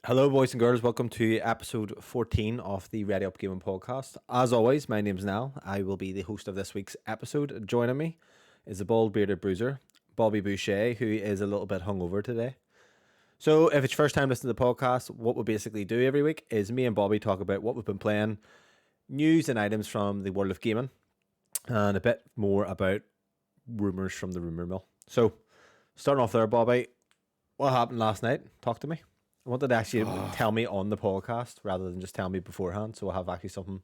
Hello, boys and girls. Welcome to episode 14 of the Ready Up Gaming podcast. As always, my name's Niall. I will be the host of this week's episode. Joining me is the bald bearded bruiser, Bobby Boucher, who is a little bit hungover today. So, if it's your first time listening to the podcast, what we basically do every week is me and Bobby talk about what we've been playing, news and items from the world of gaming, and a bit more about rumours from the rumour mill. So, starting off there, Bobby, what happened last night? Talk to me. I wanted to actually tell me on the podcast rather than just tell me beforehand, so I'll have actually something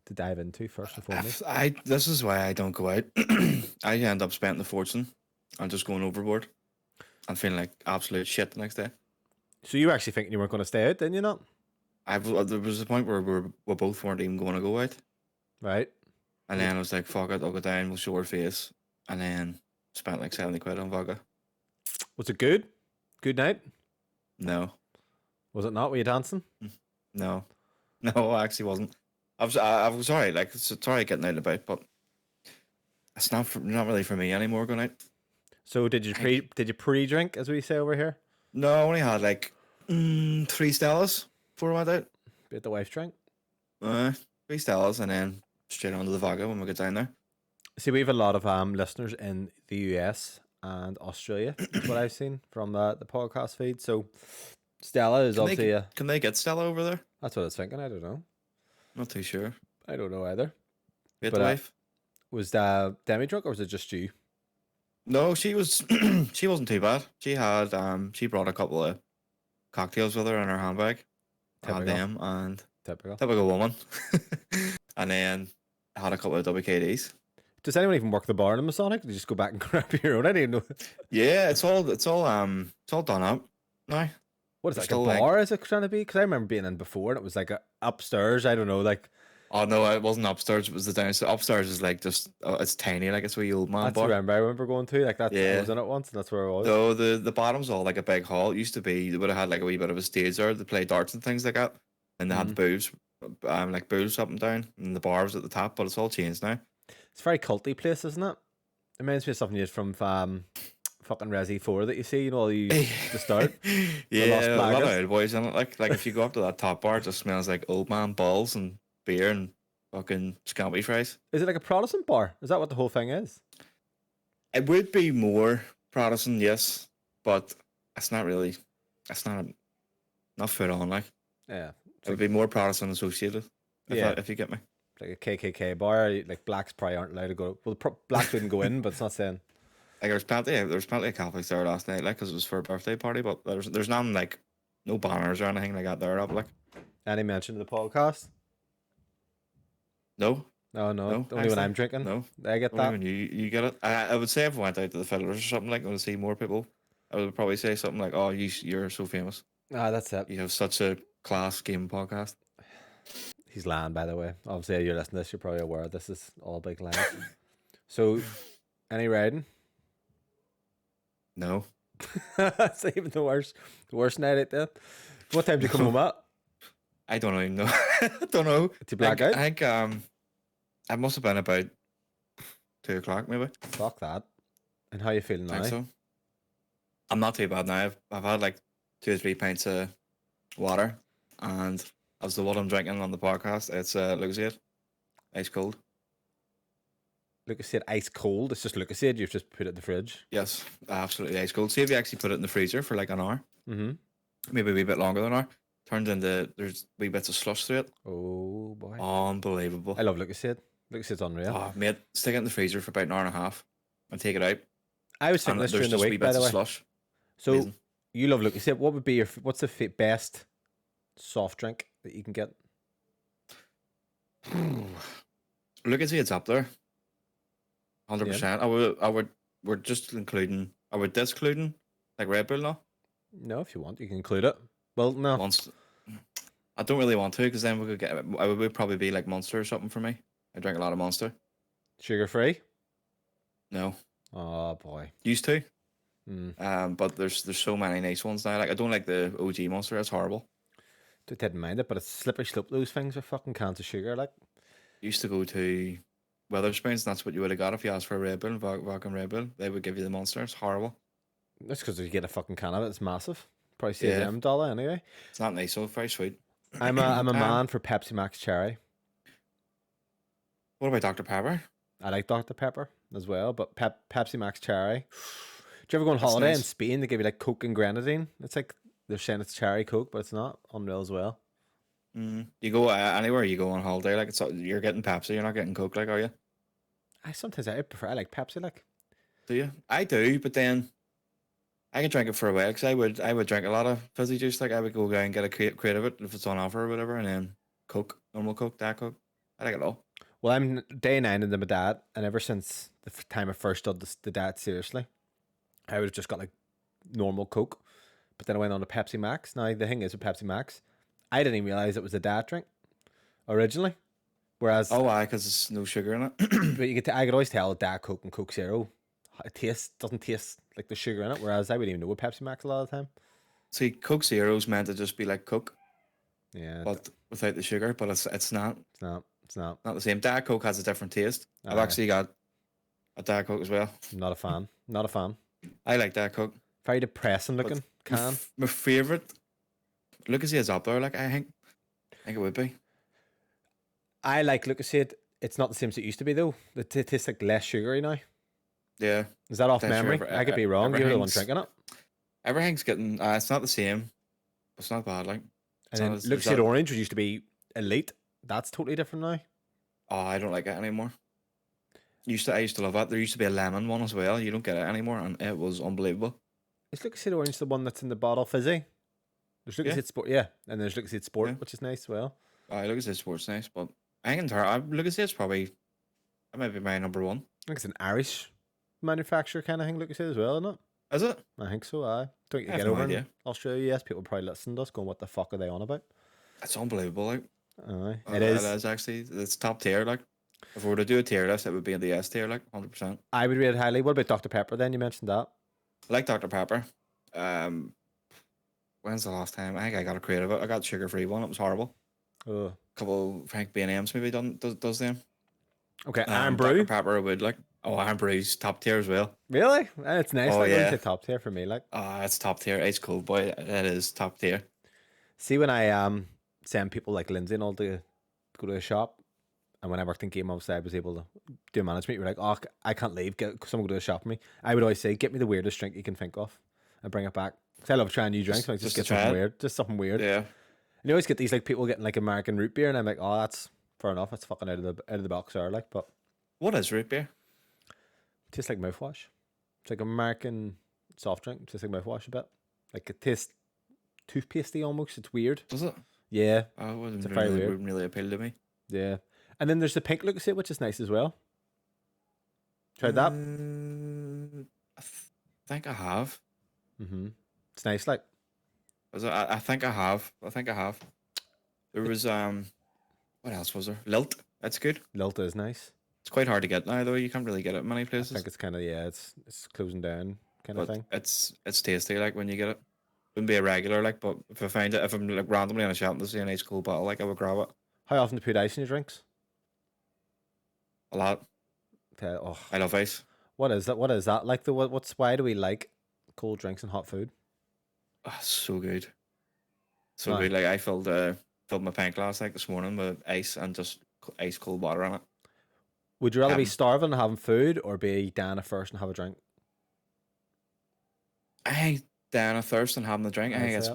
to dive into first and foremost. This is why I don't go out. I end up spending the fortune and just going overboard and feeling like absolute shit the next day. So you were actually thinking you weren't going to stay out, didn't you not? There was a point where we both weren't even going to go out. Right. And then I was like, fuck it, I'll go down, we'll show our face. And then spent like 70 quid on vodka. Was it good? Good night? No. Was it not? Were you dancing? No, I actually wasn't. I was alright. Like it's alright getting out and about, but it's not really for me anymore going out. So did you pre-drink, as we say over here? No, I only had like 3 Stellas before I went out. Bit the wife drink. 3 Stellas and then straight onto the vodka when we get down there. See, we have a lot of listeners in the US and Australia. Is what I've seen from the podcast feed. So Stella is obviously Can they get Stella over there? That's what I was thinking. I don't know. Not too sure. I don't know either. Get the wife? Was that Demi drunk or was it just you? No, she was. She wasn't too bad. She had she brought a couple of cocktails with her in her handbag. Had them and typical woman. And then had a couple of WKDs. Does anyone even work the bar in the Masonic? Do you just go back and grab your own? I didn't know. Yeah, it's all done up now. What is that, like a bar, is it trying to be? Because I remember being in before and it was like upstairs. I don't know, like... Oh, no, it wasn't upstairs. It was the downstairs. Upstairs is like just... it's tiny, like it's where you old man bar. I remember going to. Like, I was in it once and that's where I was. No, the bottom's all like a big hall. It used to be... They would have had like a wee bit of a stage there to play darts and things like that. And they had the booths, like booths up and down. And the bar was at the top, but it's all changed now. It's a very culty place, isn't it? It reminds me of something from... fucking Resi 4 that you see, all you to start. Yeah, a lot of old boys in it. Like if you go up to that top bar, it just smells like old man balls and beer and fucking scampi fries. Is it like a Protestant bar? Is that what the whole thing is? It would be more Protestant, yes, but it's not really. It's not full on, like. Yeah. It would be more Protestant associated, if you get me. Like a KKK bar, like blacks probably aren't allowed to go. Well, blacks wouldn't go in, but it's not saying. Like there was plenty of Catholics there last night, like, because it was for a birthday party. But there's none, like, no banners or anything like that there up, like. Any mention of the podcast? No. No. Only when I'm drinking. No, I get that. When you get it. I would say if I went out to the Fiddlers or something, like, I would see more people. I would probably say something like, "Oh, you're so famous. That's it. You have such a class game podcast." He's lying, by the way. Obviously, you're listening to this. You're probably aware this is all big lies. So, any riding? No. That's even the worst night out there. What time did you come home at? I don't even know. I don't know. To black out? I think I must have been about 2 o'clock maybe. Fuck that. And how you feeling now? I think so. I'm not too bad now. I've had like 2 or 3 pints of water, and as the what I'm drinking on the podcast, it's Lucozade, ice cold. Lucozade ice cold. It's just Lucozade. You've just put it in the fridge. Yes, absolutely ice cold. See if you actually put it in the freezer for like an hour, maybe a wee bit longer than an hour. Turns into there's wee bits of slush through it. Oh boy, unbelievable! I love Lucozade. Lucasade's unreal. Oh mate, stick it in the freezer for about an hour and a half and take it out. I was thinking this during the week, by the way. Slush. So amazing. You love Lucozade. What would be what's the best soft drink that you can get? Lucasade's up there. 100%. I would. We're just including. I would discluding like Red Bull now. No, if you want, you can include it. Well, no. I don't really want to because then we could get. It would probably be like Monster or something for me. I drink a lot of Monster. Sugar free? No. Oh boy. Used to. But there's so many nice ones now. Like I don't like the OG Monster. It's horrible. Didn't mind it, but it's slippery slope. Those things are fucking cans of sugar. Like used to go to Weatherspoons, and that's what you would have got if you asked for a Red Bull, vodka and Red Bull. They would give you the Monster. It's horrible. That's because you get a fucking can of it. It's massive. Probably save them $1 anyway. It's not nice, so very sweet. I'm a man for Pepsi Max Cherry. What about Dr. Pepper? I like Dr. Pepper as well, but Pepsi Max Cherry. Do you ever go on holiday in Spain? They give you like Coke and grenadine. It's like they're saying it's cherry Coke, but it's not. Unreal as well. You go anywhere you go on holiday, like you're getting Pepsi, you're not getting Coke, like, are you? I like Pepsi, like. Do you? I do, but then I can drink it for a while because I would drink a lot of fizzy juice. Like I would go down and get a crate of it if it's on offer or whatever, and then Coke, normal Coke, Diet Coke. I like it all. Well, I'm day 9 into my diet, and ever since the time I first did the diet seriously, I would have just got like normal Coke, but then I went on to Pepsi Max. Now the thing is with Pepsi Max, I didn't even realize it was a diet drink originally. Whereas because there's no sugar in it. But I could always tell Diet Coke and Coke Zero, it doesn't taste like the sugar in it. Whereas I wouldn't even know with Pepsi Max a lot of the time. See, Coke Zero's meant to just be like Coke, yeah, but without the sugar. But it's not. It's not the same. Diet Coke has a different taste. I've actually got a Diet Coke as well. I'm not a fan. Not a fan. I like Diet Coke. Very depressing looking can. My favorite. Lucozade is up there. Like I think it would be. I like Lucozade. It's not the same as it used to be though. It tastes like less sugary now. Yeah. Is that off memory? I could be wrong. You're the one drinking it. Everything's getting. It's not the same. It's not bad. Like. And then Lucozade Orange, which used to be elite. That's totally different now. Oh, I don't like it anymore. I used to love it. There used to be a lemon one as well. You don't get it anymore, and it was unbelievable. Is Lucozade Orange the one that's in the bottle fizzy? There's Lucozade Sport, yeah, and there's Lucozade Sport, which is nice as well. Lucozade Sport's nice, but I can tell. Lucosade's probably that might be my number one. I think it's an Irish manufacturer kind of thing. Lucozade as well, isn't it? Is it? I think so. I don't you get over in Australia. Yes, people probably listen to us going, "What the fuck are they on about?" It's unbelievable. Like, it is. It is actually. It's top tier. Like, if we were to do a tier list, it would be in the S tier. Like, 100%. I would rate it highly. What about Dr Pepper? Then you mentioned that. I like Dr Pepper. When's the last time? I think I got a crate of it. I got sugar-free one. It was horrible. A couple Frank B&M's maybe does them. Okay, Iron Brew. Dr Pepper would like. Oh, Iron Brew's top tier as well. Really? It's nice. Oh, yeah. It's top tier for me. Like. It's top tier. It's cool, boy. It is top tier. See, when I send people like Lindsay and all to go to the shop, and when I worked in game, obviously I was able to do management. You're like, oh, I can't leave. Get someone go to the shop with me. I would always say, get me the weirdest drink you can think of, and bring it back. Because I love trying new drinks. So I just get something weird. Just something weird. Yeah. And you always get these like people getting like American root beer, and I'm like, oh, that's fair enough. It's fucking out of the box there, like. But what is root beer? Tastes like mouthwash. It's like American soft drink. It tastes like mouthwash a bit. Like it tastes toothpastey almost. It's weird. Does it? Yeah. Oh, it wouldn't really appeal to me. Yeah. And then there's the pink Lucozade, which is nice as well. Tried that? I think I have. It's nice, like. I think I have. There was what else was there? Lilt. That's good. Lilt is nice. It's quite hard to get now though. You can't really get it in many places. I think it's kind of it's closing down kind of thing. It's tasty like when you get it. Wouldn't be a regular like, but if I find it, if I'm like randomly in a shop and there's a nice cool bottle, like I would grab it. How often do you put ice in your drinks? A lot. I love ice. What is that? What is that like? Why do we like cold drinks and hot food? Oh, so good. So good. Like I filled my pint glass like this morning with ice and just ice cold water in it. Would you rather be starving and having food, or be down at first and have a drink? I think down at thirst and having the drink. I think it's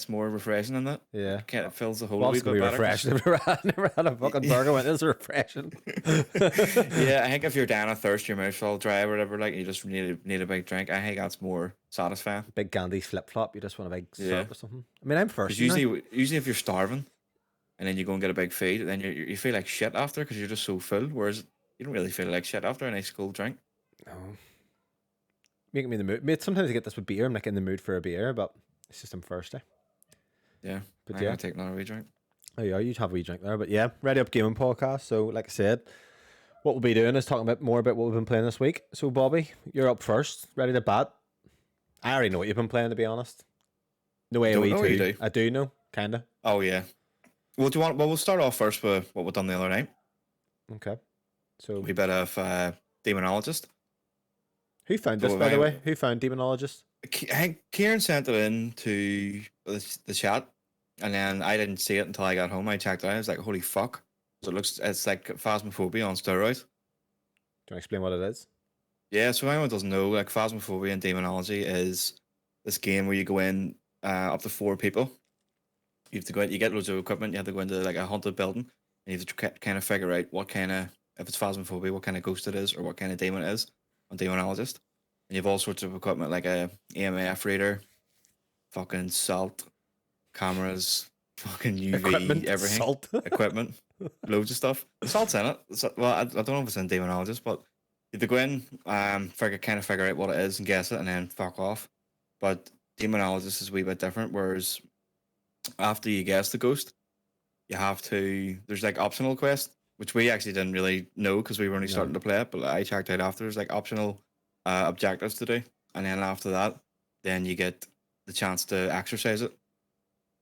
more refreshing than that. Yeah, it fills the whole wee bit better. Refreshing. Never had a fucking burger when it's refreshing. Yeah, I think if you're down at thirst, your mouth's all dry or whatever, like you just need a big drink. I think that's more satisfying. Big Gandhi flip flop. You just want a big syrup or something. I mean, I'm first. Usually if you're starving, and then you go and get a big feed, then you feel like shit after because you're just so full. Whereas you don't really feel like shit after a nice cold drink. No. Making me in the mood. Mate, sometimes I get this with beer. I'm like in the mood for a beer, but it's just I'm thirsty. Yeah. But I'm gonna take another wee drink. Oh yeah, you'd have a wee drink there. But yeah, Ready Up Gaming Podcast. So like I said, what we'll be doing is talking more about what we've been playing this week. So Bobby, you're up first. Ready to bat? I already know what you've been playing, to be honest. No AoE 2. I do know, kinda. Oh yeah. Well, we'll start off first with what we've done the other night. Okay. So we bit of Demonologist. Who found this, by the way? Who found Demonologist? I think Kieran sent it in to the chat, and then I didn't see it until I got home. I checked it out. I was like, "Holy fuck!" So it's like Phasmophobia on steroids. Do you explain what it is? Yeah. So anyone doesn't know, like Phasmophobia and Demonology is this game where you go in up to 4 people. You have to go out. You get loads of equipment. You have to go into like a haunted building, and you have to kind of figure out what kind of, if it's Phasmophobia, what kind of ghost it is, or what kind of demon it is. On Demonologist, and you have all sorts of equipment like a EMF reader, fucking salt, cameras, fucking UV, Equipment, everything. salt. Equipment, loads of stuff. Salt's in it. Well, I don't know if it's in Demonologist, but you have to go in, figure out what it is and guess it, and then fuck off. But Demonologist is a wee bit different. Whereas after you guess the ghost, you have to. There's like optional quests, which we actually didn't really know because we were only starting to play it. But I checked out after. There's like optional objectives to do, and then after that, then you get the chance to exercise it,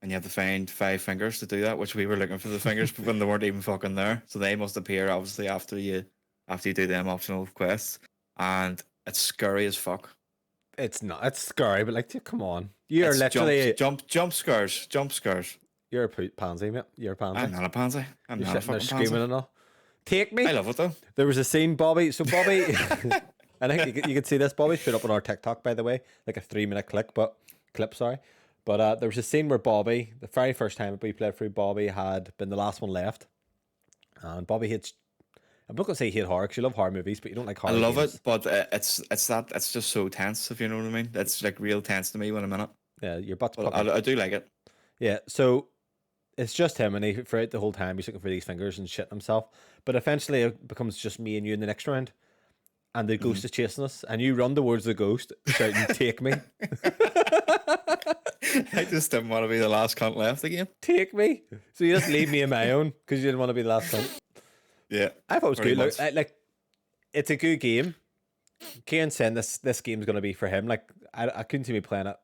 and you have to find 5 fingers to do that. Which we were looking for the fingers, but when they weren't even fucking there, so they must appear obviously after you do them optional quests, and it's scary as fuck. It's not. It's scary, but like, come on, you're literally jump scares. You're a pansy, mate. You're a pansy. I'm not a pansy. I'm not a fucking screaming and all. Take me. I love it though. There was a scene, Bobby. So Bobby, I think you could see this. Bobby put up on our TikTok, by the way, like a 3-minute clip. Sorry, but there was a scene where Bobby, the very first time we played through, Bobby had been the last one left, and Bobby hates. I'm not gonna say hate horror because you love horror movies, but you don't like horror. I love games. it, but it's just so tense. If you know what I mean, it's like real tense to me when I'm in it. Yeah, your butt's. But I do like it. Yeah, so it's just him, and he throughout the whole time he's looking for these fingers and shitting himself. But eventually it becomes just me and you in the next round, and the ghost is chasing us, and you run towards the ghost shouting, "Take me!" I just didn't want to be the last cunt left again. Take me! So you just leave me in my own because you didn't want to be the last cunt. Yeah, I thought it was good. Look, like it's a good game. Kieran saying this game's going to be for him. Like I couldn't see me playing it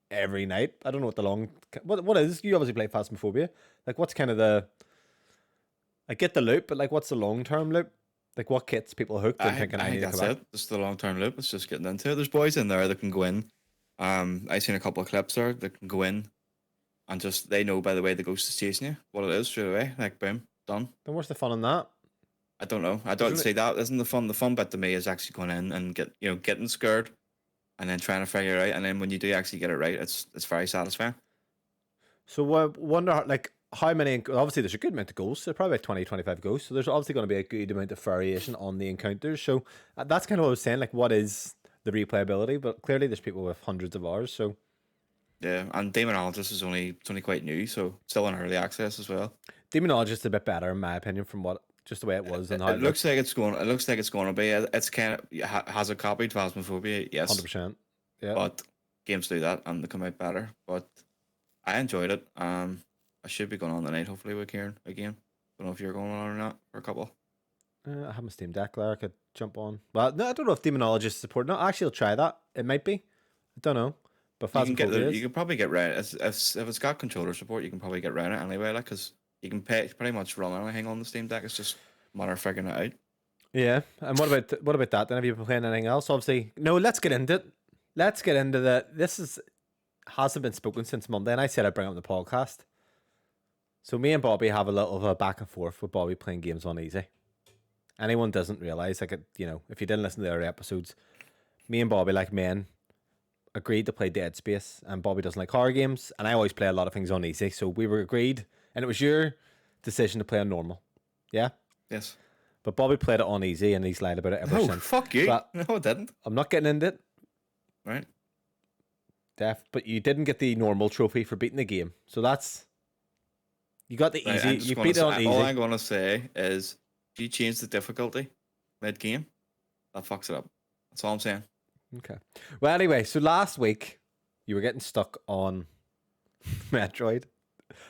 every night. I don't know what is. You obviously play Phasmophobia. Like what's kind of the. I get the loop, but like what's the long term loop? Like what gets people hooked and thinking I need to come back? It's the long term loop. It's just getting into it. There's boys in there that can go in. I've seen a couple of clips there that can go in, and just they know by the way the ghost is chasing you what it is straight away. Like boom, done. Then what's the fun in that? I don't know. I don't see that isn't the fun. The fun bit to me is actually going in and getting scared, and then trying to figure it out. And then when you do actually get it right, it's very satisfying. So I wonder like how many. Obviously, there's a good amount of ghosts. There's probably like 20-25 ghosts. So there's obviously going to be a good amount of variation on the encounters. So that's kind of what I was saying. Like, what is the replayability? But clearly, there's people with hundreds of hours. So yeah, and Demonologist is only quite new, so still in early access as well. Demonologist is a bit better in my opinion from what. Just the way it was, and how it looks like it's going. It looks like it's going to be. It's kind of has it copied Phasmophobia? Yes, 100%. Yeah, but games do that and they come out better. But I enjoyed it. I should be going on tonight. Hopefully with Kieran again. Don't know if you're going on or not for a couple. I have my Steam Deck there. I could jump on. Well, no, I don't know if Demonologist support. No, actually, I'll try that. It might be. I don't know. But you can probably get right. If it's got controller support, you can probably get around it anyway. Like because. You can pretty much run anything on the Steam Deck. It's just a matter of figuring it out. Yeah, and what about that? Then have you been playing anything else? Obviously, no. Let's get into it. Let's get into the. Hasn't been spoken since Monday, and I said I'd bring up the podcast. So me and Bobby have a little of a back and forth with Bobby playing games on easy. Anyone doesn't realize, like, if you didn't listen to the other episodes, me and Bobby, like men, agreed to play Dead Space, and Bobby doesn't like horror games, and I always play a lot of things on easy. So we were agreed. And it was your decision to play on normal. Yeah? Yes. But Bobby played it on easy and he's lied about it ever since. Fuck you. But no, I didn't. I'm not getting into it. Right. But you didn't get the normal trophy for beating the game. So that's... You got the easy. You beat it on easy. All I'm going to say is if you change the difficulty mid-game, that fucks it up. That's all I'm saying. Okay. Well, anyway, so last week you were getting stuck on Metroid.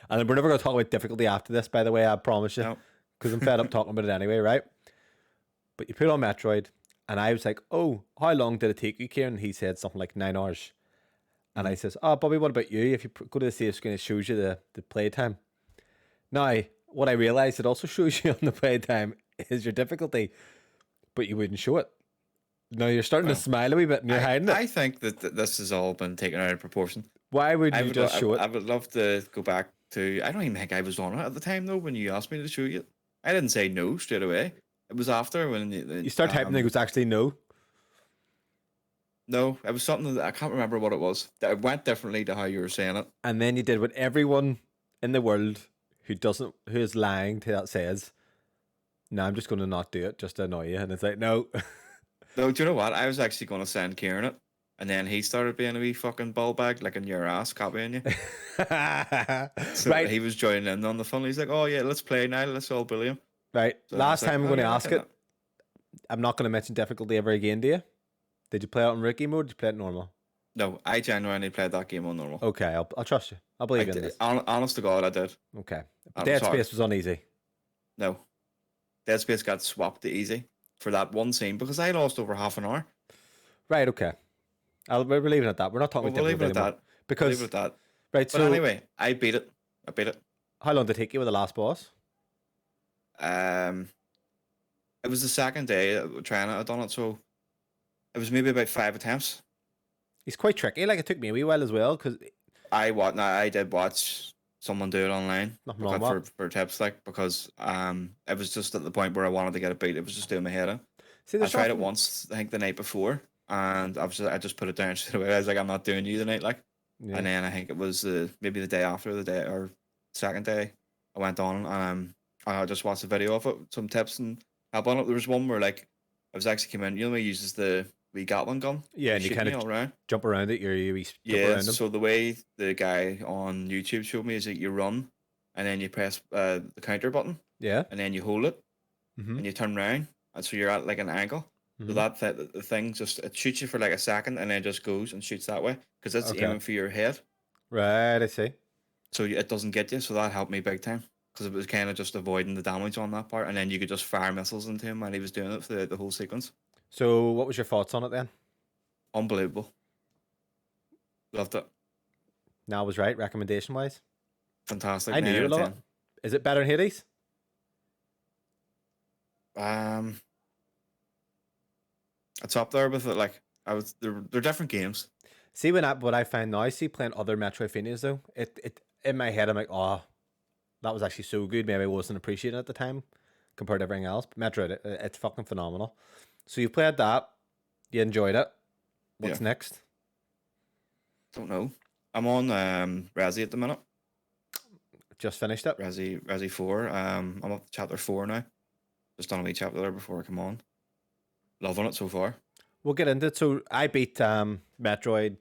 And we're never going to talk about difficulty after this, by the way, I promise you. Because I'm fed up talking about it anyway, right? But you put on Metroid, and I was like, oh, how long did it take you, Kieran? He said something like 9 hours. And I says, oh, Bobby, what about you? If you go to the save screen, it shows you the playtime. Now, what I realised it also shows you on the playtime is your difficulty, but you wouldn't show it. No, you're starting to smile a wee bit and you're hiding it. I think that this has all been taken out of proportion. Why would you just show it? I would love to go back to. I don't even think I was on it at the time though when you asked me to show you. I didn't say no straight away. It was after when you start typing. And it was actually no. No, it was something that I can't remember what it was. It went differently to how you were saying it. And then you did what everyone in the world who is lying to that says. No, I'm just going to not do it just to annoy you. And it's like, no. No, do you know what? I was actually going to send Kieran it. And then he started being a wee fucking ball bag, like in your ass, copying you. So right. He was joining in on the fun. He's like, oh yeah, let's play now. Let's all bully him. Right. So last time I'm going to ask it. I'm not going to mention difficulty ever again, do you? Did you play it on rookie mode or did you play it normal? No, I genuinely played that game on normal. Okay, I'll trust you. I'll believe in this. Honest to God, I did. Okay. Dead Space was on easy. No. Dead Space got swapped to easy for that one scene because I lost over half an hour. Right, okay. We're leaving it at that. We're not talking about difficulty anymore. That. Because leave it at that. Right, but so anyway, I beat it. How long did it take you with the last boss? It was the second day trying it. I'd done it, so it was maybe about 5 attempts. He's quite tricky. Like, it took me a wee while as well because I did watch someone do it online for tips, like, because it was just at the point where I wanted to get a beat. It was just doing my head in. I tried it once, I think the night before, and I just put it down straight away. I was like, I'm not doing you tonight, like. Yeah. And then I think it was maybe the day after or second day, I went on and I just watched a video of it, some tips and help on it. There was one where like I was actually coming in. You know, he uses the wee Gatling gun. Yeah, and you kind of jump around it. You jump around him. So the way the guy on YouTube showed me is that you run, and then you press the counter button. Yeah. And then you hold it, and you turn around, and so you're at like an angle. So the thing just it shoots you for like a second, and then just goes and shoots that way because it's aiming for your head. Right, I see. So it doesn't get you. So that helped me big time because it was kind of just avoiding the damage on that part, and then you could just fire missiles into him while he was doing it for the whole sequence. So what was your thoughts on it then? Unbelievable. Loved it. Now I was right, recommendation wise. Fantastic. I knew you would love it. Is it better than Hades? It's up there with it. Like they're different games. See what I find now, playing other Metroidvanias though, it in my head I'm like, oh, that was actually so good. Maybe I wasn't appreciating it at the time compared to everything else. But Metroid, it's fucking phenomenal. So you played that, you enjoyed it. What's next? Don't know. I'm on Resi at the minute. Just finished it. Resi 4. I'm up to chapter 4 now. Just done a wee chapter there before I come on. Loving it so far. We'll get into it. So I beat Metroid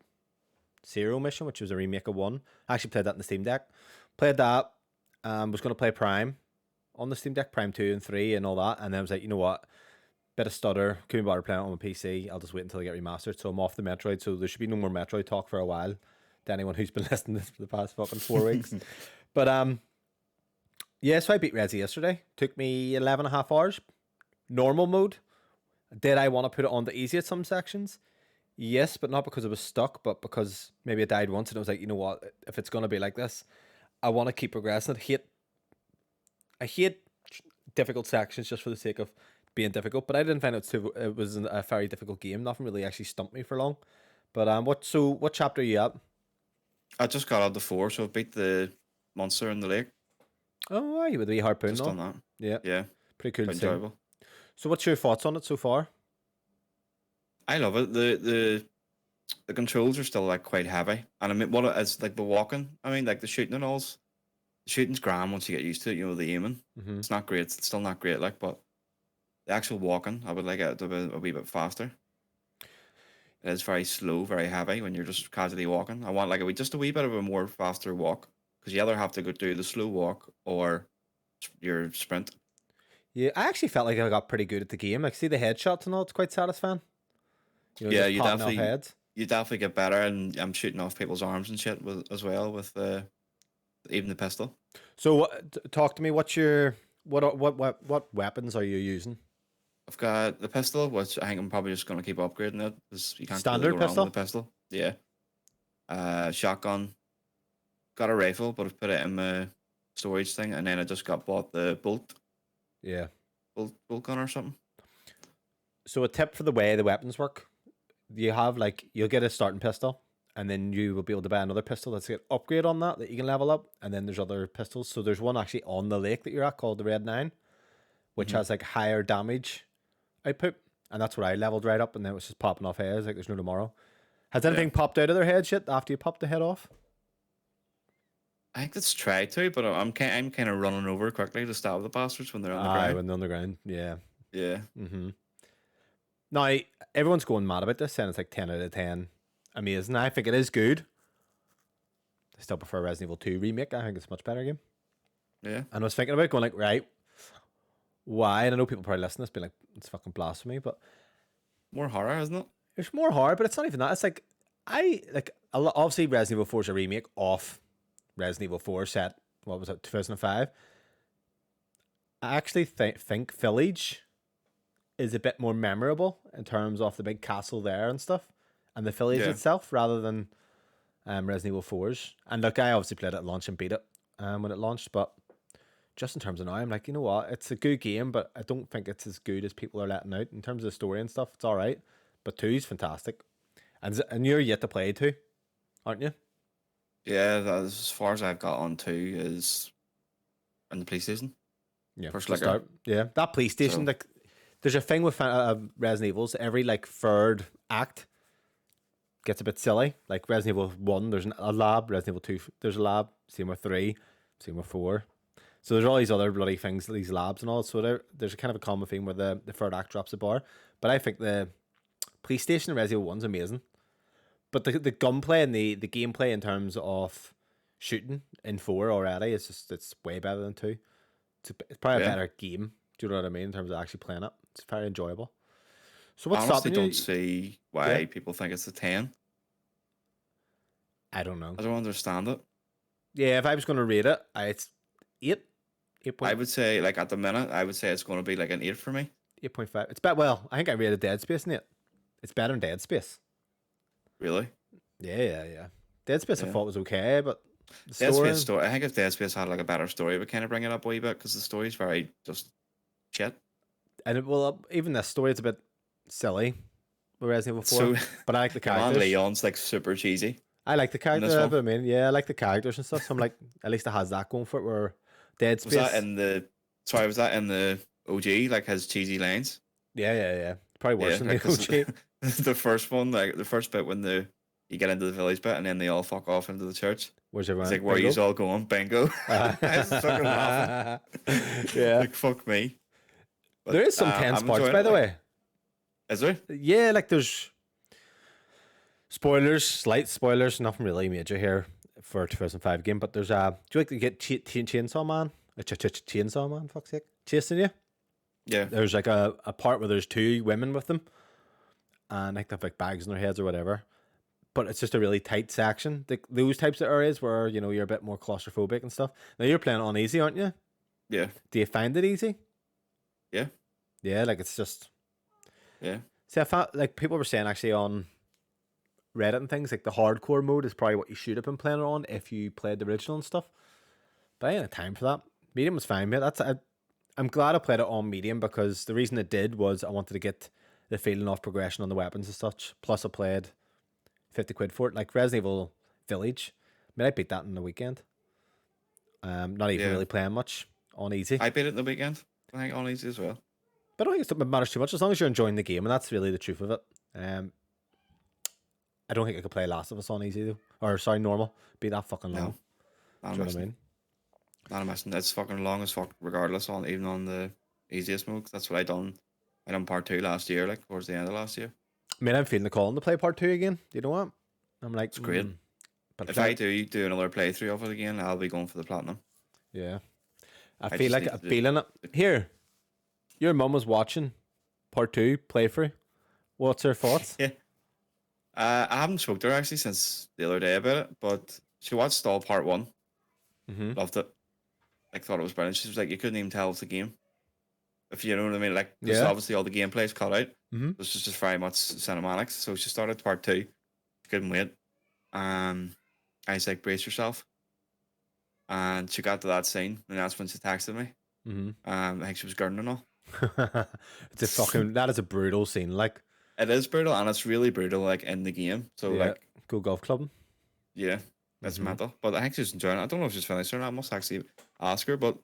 Zero Mission, which was a remake of 1. I actually played that in the Steam Deck. Played that. Was going to play Prime on the Steam Deck, Prime 2 and 3 and all that. And then I was like, you know what? Bit of stutter. Couldn't bother playing it on my PC. I'll just wait until I get remastered. So I'm off the Metroid. So there should be no more Metroid talk for a while to anyone who's been listening to this for the past fucking 4 weeks. But yeah, so I beat Resi yesterday. Took me 11.5 hours. Normal mode. Did I want to put it on the easy at some sections? Yes, but not because I was stuck, but because maybe I died once and I was like, you know what? If it's going to be like this, I want to keep progressing. I hate difficult sections just for the sake of being difficult, but I didn't find it was a very difficult game. Nothing really actually stumped me for long. But what chapter are you at? I just got out the 4, so I beat the monster in the lake. Oh, you with the wee harpoon. Just done that. Yeah. Pretty cool. Quite enjoyable. So what's your thoughts on it so far? I love it. The controls are still like quite heavy, and I mean, what it's like the walking. I mean, like the shooting and all. The shooting's grand once you get used to it. You know, the aiming. It's not great. It's still not great. Like, but the actual walking, I would like it to be a wee bit faster. It is very slow, very heavy when you're just casually walking. I want like just a wee bit of a more faster walk because you either have to go do the slow walk or your sprint. Yeah, I actually felt like I got pretty good at the game. Like, see the headshots and all, it's quite satisfying. You know, yeah, you definitely get better, and I'm shooting off people's arms and shit as well with even the pistol. So, talk to me. What's your what weapons are you using? I've got the pistol, which I think I'm probably just going to keep upgrading it because you can't standard really go pistol. Wrong with the pistol, yeah. Shotgun. Got a rifle, but I've put it in my storage thing, and then I just bought the bolt. Yeah. Bolt gun or something. So a tip for the way the weapons work: you have like you'll get a starting pistol, and then you will be able to buy another pistol that's got upgrade on that you can level up, and then there's other pistols. So there's one actually on the lake that you're at called the Red 9, which has like higher damage output, and that's what I leveled right up, and then it was just popping off heads like there's no tomorrow. Has anything popped out of their head shit after you popped the head off? I think it's tried to, but I'm kind of running over quickly to stab the bastards when they're on the ground. When they're on the ground, yeah. Yeah. Now, everyone's going mad about this, saying it's like 10 out of 10. Amazing. I think it is good. I still prefer Resident Evil 2 Remake. I think it's a much better game. Yeah. And I was thinking about it, going like, right, why? And I know people probably listen to this being like, it's fucking blasphemy, but more horror, isn't it? It's more horror, but it's not even that. It's like, obviously Resident Evil 4 is a remake of Resident Evil 4 set, what was it, 2005? I actually think Village is a bit more memorable in terms of the big castle there and stuff, and the village itself, rather than Resident Evil 4's. And look, I obviously played it at launch and beat it when it launched, but just in terms of now, I'm like, you know what, it's a good game, but I don't think it's as good as people are letting out. In terms of the story and stuff, it's alright, but 2 is fantastic. And you're yet to play 2, aren't you? Yeah, as far as I've got on 2 is on the PlayStation. Yeah, yeah, that PlayStation, so, like, there's a thing with Resident Evils, every like third act gets a bit silly. Like Resident Evil 1, there's a lab. Resident Evil 2, there's a lab. Same with 3, same with 4. So there's all these other bloody things, these labs and all. So there's a kind of a common thing where the third act drops the bar. But I think the PlayStation Resident Evil 1's amazing. But the gunplay and the gameplay in terms of shooting in 4 already, it's way better than 2. It's probably a better game. Do you know what I mean? In terms of actually playing it, it's very enjoyable. So what's stopping you? I honestly don't see why people think it's a 10. I don't know. I don't understand it. Yeah, if I was going to rate it, it's 8. 8. I would say, like, at the minute, I would say it's going to be like an 8 for me. 8.5. It's better. Well, I think I rated Dead Space in it. It's better than Dead Space. Really? Yeah. Dead Space I thought was okay, but Dead Space story. I think if Dead Space had like a better story, it would kind of bring it up a wee bit, because the story's very just shit. And even this story, it's a bit silly with Resident Evil 4. So, but I like the characters. Leon's like super cheesy. I like the characters. I I like the characters and stuff. So I'm like, at least it has that going for it. Where Dead Space. Was that in the OG? Like, has cheesy lines? Yeah. Probably worse than the OG. The first one, like the first bit when you get into the village bit and then they all fuck off into the church. Where's everyone? It's like, where are you all going? Bingo. I was fucking laughing. Yeah. Like, fuck me. But, there is some tense parts, by the way. Is there? Yeah, like there's spoilers, slight spoilers, nothing really major here for a 2005 game, but there's do you like to get Chainsaw Man? Chainsaw Man, fuck's sake. Chasing you? Yeah. There's like a part where there's 2 women with them, and like they have like bags in their heads or whatever. But it's just a really tight section. Those types of areas where, you know, you're a bit more claustrophobic and stuff. Now you're playing on easy, aren't you? Yeah. Do you find it easy? Yeah. Yeah, like it's just. Yeah. See, I found like people were saying actually on Reddit and things, like the hardcore mode is probably what you should have been playing it on if you played the original and stuff. But I ain't had time for that. Medium was fine, mate. I'm glad I played it on medium, because the reason it did was I wanted to get the feeling of progression on the weapons and such. Plus I played 50 quid for it, like Resident Evil Village. I mean, I beat that in the weekend. Not even really playing much on easy. I beat it in the weekend. I think on easy as well. But I don't think it matters too much as long as you're enjoying the game, and that's really the truth of it. I don't think I could play Last of Us on easy though, or sorry, normal. Be that fucking long. No, do you know what I mean? Not a messing. It's fucking long as fuck, regardless. Even on the easiest mode. That's what I done part 2 last year, like towards the end of last year. I mean, I'm feeling the calling to play part 2 again. You know what? I'm like, it's great. But if I do another playthrough of it again, I'll be going for the platinum. Yeah, I feel like I'm feeling it. Here, your mum was watching part 2 playthrough. What's her thoughts? Yeah, I haven't spoke to her actually since the other day about it, but she watched all part 1. Mm-hmm. Loved it. Like, thought it was brilliant. She was like, you couldn't even tell it's a game. If you know what I mean, like, obviously all the gameplay's cut out. Mm-hmm. This is just very much cinematics. So she started part 2. She couldn't wait. I was like, brace yourself. And she got to that scene, and that's when she texted me. Mm-hmm. I think she was gurning and all. It's a fucking that is a brutal scene. Like It is brutal, and it's really brutal, like in the game. So yeah, like, go golf clubbing. yeah, it's mental. But I think she's enjoying it. I don't know if she's finished or not. I must actually ask her. But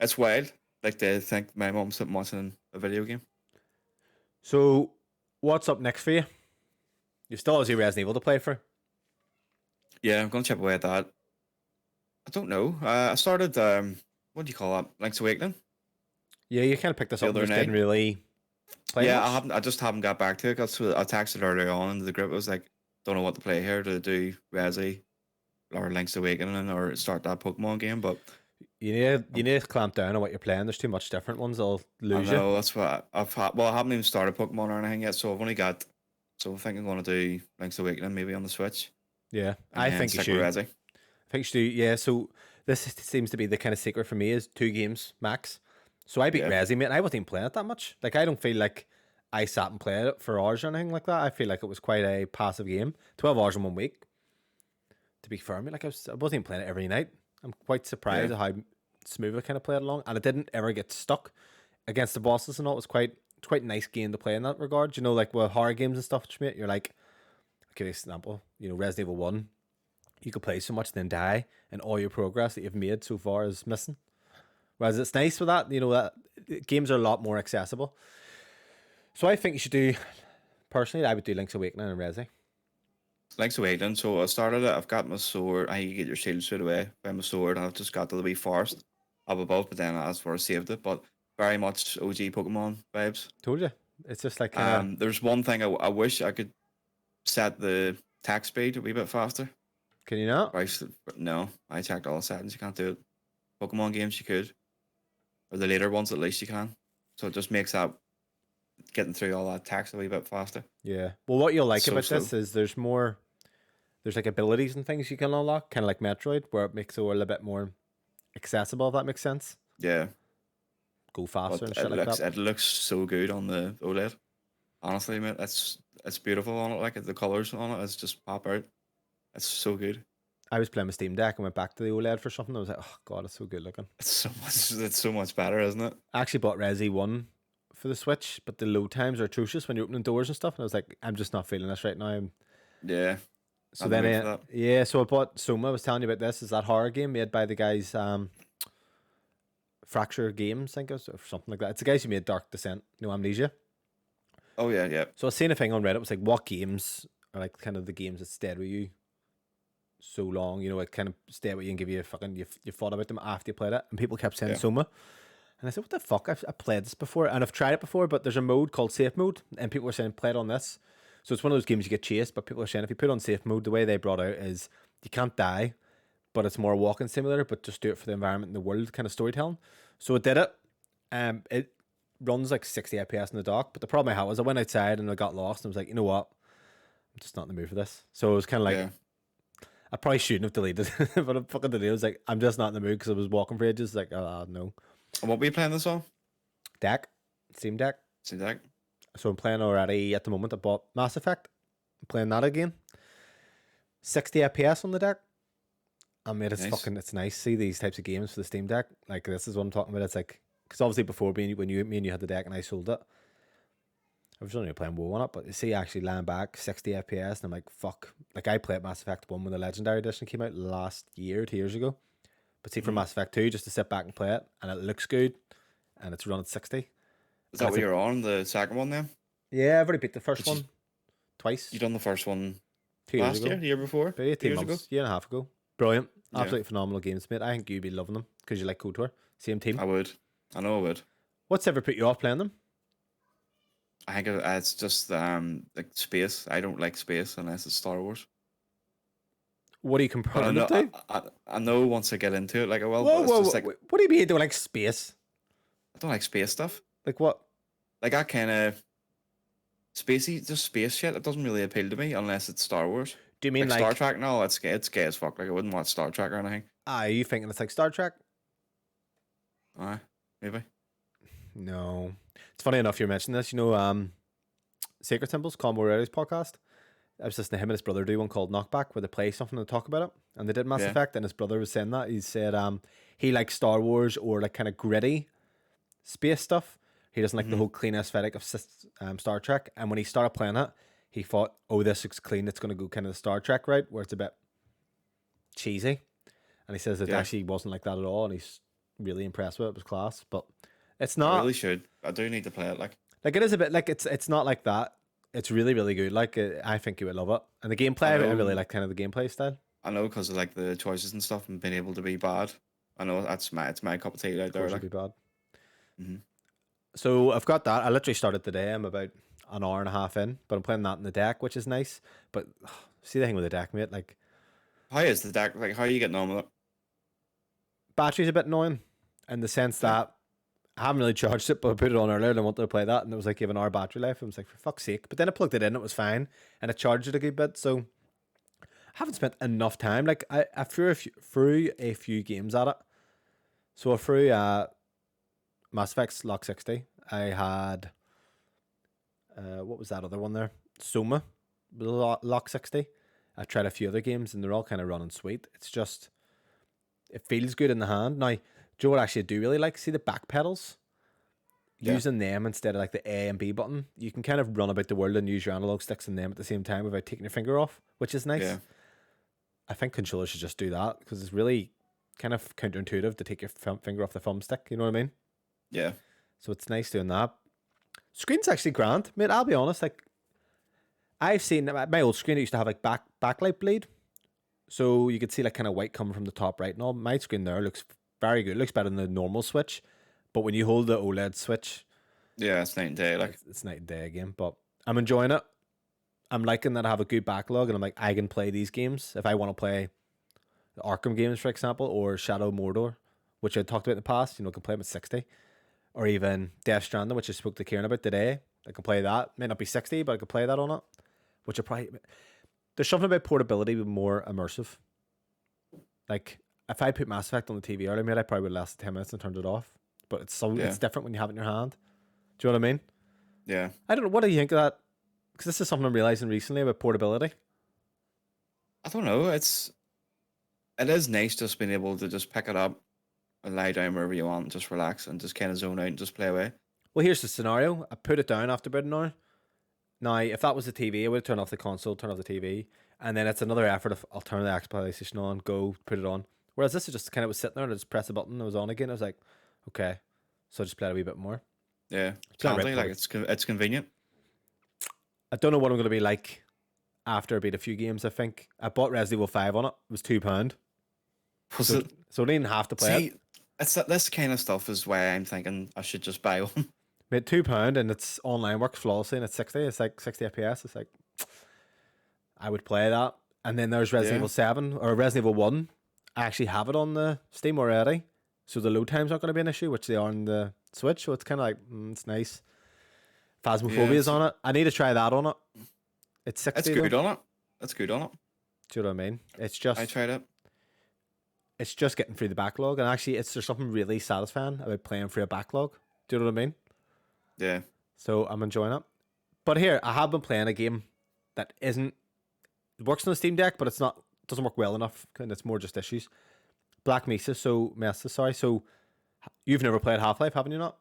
it's wild. Like they think my mom's sitting watching a video game. So what's up next for you? You still obviously Resident Evil to play for. Yeah, I'm gonna chip away at that. I don't know. I started what do you call that? Link's Awakening Yeah, you kind of picked this the up and other just night. didn't really play Yeah, much. I haven't. I just haven't got back to it. Cause I texted earlier on in the group. I was like, don't know what to play here. To do Resi or Link's Awakening or start that Pokemon game. But You need to clamp down on what you're playing. There's too much different ones. They'll I lose you. know that's what I've had. Well, I haven't even started Pokemon or anything yet. So I've only got. So I think I'm gonna do Link's Awakening maybe on the Switch. Yeah, And I then think you stick should. with I Resi. think you should do. Yeah, so this seems to be the kind of secret for me is 2 games max. So I beat Yeah. Resi, mate. And I wasn't even playing it that much. Like I don't feel like I sat and played it for hours or anything like that. I feel like it was quite a passive game. 12 hours in 1 week. To be fair, mate, like I wasn't even playing it every night. I'm quite surprised Yeah. at how smooth I kind of played along, and I didn't ever get stuck against the bosses and all. It's quite a nice game to play in that regard. You know, like with horror games and stuff, mate, you're like, I'll give you an example. You know, Resident Evil 1, you could play so much and then die, and all your progress that you've made so far is missing. Whereas it's nice with that, you know, that games are a lot more accessible. So I think you should do, personally, I would do Link's Awakening and Resi. Link's Awakening. So I started it. I've got my sword. I you get your shield straight away by my sword, and I've just got to the wee forest up above. But then that's where I saved it. But very much OG Pokemon vibes. Told you. It's just like kind of, There's one thing I wish I could set the attack speed a wee bit faster. can you not? No, I checked all the settings. You can't do it. Pokemon games you could, or the later ones at least you can. So it just makes that getting through all that attacks a wee bit faster. Yeah. Well, what you'll like So about slow. this is there's like abilities and things you can unlock, kind of like Metroid, where it makes it a little bit more accessible, if that makes sense. Yeah, Go faster but and shit like that. it looks so good on the OLED. Honestly, mate, it's beautiful on it. Like the colors on it, it's just pop out. It's so good. I was playing with Steam Deck and went back to the OLED for something. I was like, oh god, it's so good looking. It's so much better, isn't it? I actually bought Resi 1 for the Switch, but the load times are atrocious when you're opening doors and stuff. And I was like, I'm just not feeling this right now. Yeah. So I'll then, wait for that. yeah, so I bought Soma. I was telling you about this. Is that horror game made by the guys Fracture Games, I think it was, or something like that. It's the guys who made Dark Descent, no Amnesia. Oh yeah, yeah. So I was seeing a thing on Reddit. It was like, what games are like kind of the games that stayed with you so long? You know, it kind of stayed with you and give you a fucking you thought about them after you played it. And people kept saying Yeah. Soma. And I said, what the fuck? I've played this before and I've tried it before, but there's a mode called safe mode, and people were saying play it on this. So it's one of those games you get chased, but people are saying if you put it on safe mode, the way they brought out is you can't die, but it's more a walking simulator, but just do it for the environment and the world kind of storytelling. So it did it. It runs like 60 FPS in the dock, but the problem I had was I went outside and I got lost and I was like, you know what? I'm just not in the mood for this. So it was kind of like, Yeah. I probably shouldn't have deleted it, but I fucking did it. I was like, I'm just not in the mood because I was walking for ages. Like, no. And what were you playing this on? Deck, Steam Deck. See that? So I'm playing already at the moment. I bought Mass Effect. I'm playing that again. 60 FPS on the deck. I mean, it's Nice. fucking, it's nice. See these types of games for the Steam Deck. Like, this is what I'm talking about. It's like, because obviously before me and you had the deck and I sold it, I was only playing WoW on it, but you see actually land back 60 FPS and I'm like, fuck. Like, I played Mass Effect 1 when the Legendary Edition came out last year, 2 years ago. But see, for Mass Effect 2, just to sit back and play it, and it looks good, and it's run at 60. Is that what you're on? The second one then? Yeah, I've already beat the first Did you- one twice. You done the first one 2 years last ago. year, the year before? About 18 years months, ago? year and a half ago. Brilliant. Yeah. Absolutely phenomenal games, mate. I think you'd be loving them because you like KOTOR. Same team. I would. I know I would. What's ever put you off playing them? I think it's just like space. I don't like space unless it's Star Wars. What are you But comparing it to? I know once I get into it, like I will. Whoa, But it's whoa, just whoa. like What do you mean you don't like space? I don't like space stuff. Like what? Like that kind of spacey, just space shit. It doesn't really appeal to me unless it's Star Wars. Do you mean Like like, Star Trek? No, it's gay as fuck. Like I wouldn't watch Star Trek or anything. are you thinking it's like Star Trek? Aye, maybe. No. It's funny enough you mentioned this. You know, Sacred Temples, Colin Morelli's podcast. I was listening to him and his brother do one called Knockback where they play something and talk about it. And they did Mass Yeah. Effect, and his brother was saying that. He said he likes Star Wars or like kind of gritty space stuff He doesn't like the whole clean aesthetic of Star Trek. And when he started playing it, he thought, oh, this looks clean. It's going to go kind of the Star Trek route where it's a bit cheesy. And he says it actually wasn't like that at all. And he's really impressed with it. It was class. But it's not. I really should. I do need to play it. Like it is a bit like it's not like that. It's really, really good. Like, I think you would love it. And the gameplay, I really like kind of the gameplay style. I know because of like the choices and stuff and being able to be bad. I know it's my cup of tea out there. Like. Be bad. So I've got that. I literally started today. I'm about an hour and a half in, but I'm playing that in the deck, which is nice. But see the thing with the deck, mate. Like, how is the deck? Like, how are you getting on with it? Battery's a bit annoying in the sense that I haven't really charged it, but I put it on earlier and I wanted to play that, and it was like giving an hour battery life. I was like, for fuck's sake. But then I plugged it in, it was fine, and it charged it a good bit. So I haven't spent enough time. Like, I threw a few games at it. So I threw Mass Effect's Lock 60. I had what was that other one there? Soma Lock 60. I tried a few other games and they're all kind of running sweet. It's just, it feels good in the hand. Now, do you know what actually I do really like? See the back pedals? Using them instead of like the A and B button, you can kind of run about the world and use your analog sticks and them at the same time without taking your finger off, which is nice. Yeah. I think controllers should just do that because it's really kind of counterintuitive to take your finger off the thumbstick. You know what I mean? Yeah. So it's nice doing that. Screen's actually grand, mate. I'll be honest. Like, I've seen my old screen. It used to have like backlight bleed, so you could see like kind of white coming from the top right. And all my screen there looks very good. It looks better than the normal Switch, but when you hold the OLED Switch, yeah, it's night and day. Like it's night and day again. But I'm enjoying it. I'm liking that I have a good backlog, and I'm like, I can play these games if I want to play the Arkham games, for example, or Shadow Mordor, which I talked about in the past. You know, I can play them at 60. Or even Death Stranding, which I spoke to Kieran about today. I can play that. May not be 60, but I can play that on it. Which I probably... There's something about portability with more immersive. Like, if I put Mass Effect on the TV earlier, mate, I probably would last 10 minutes and turned it off. But it's it's different when you have it in your hand. Do you know what I mean? Yeah. I don't know. What do you think of that? Because this is something I'm realizing recently about portability. I don't know. It is nice just being able to just pick it up and lie down wherever you want and just relax and just kind of zone out and just play away. Well, here's the scenario. I put it down after about an hour. Now, if that was the TV, I would turn off the console, turn off the TV, and then it's another effort of I'll turn the PlayStation on, go, put it on. Whereas this is just kind of was sitting there and I just press a button and it was on again. I was like, okay. So I just played a wee bit more. Yeah. It's convenient. I don't know what I'm going to be like after I beat a few games, I think. I bought Resident Evil 5 on it. It was £2. Was it? So I didn't have to play it. This kind of stuff is why I'm thinking I should just buy one. Made £2 and it's online, works flawlessly, and it's 60. It's like 60 FPS. It's like, I would play that. And then there's Resident Evil 7 or Resident Evil 1. I actually have it on the Steam already, so the load time's not going to be an issue, which they are on the Switch. So it's kind of like it's nice. Phasmophobia is on it. I need to try that on it. It's 60. It's good on it. It's good on it. Do you know what I mean? It's just I tried it. It's just getting through the backlog, and actually, there's something really satisfying about playing through a backlog. Do you know what I mean? Yeah. So I'm enjoying it. But here, I have been playing a game that it works on the Steam Deck, but doesn't work well enough, and it's more just issues. Black Mesa. So you've never played Half-Life, haven't you? Not?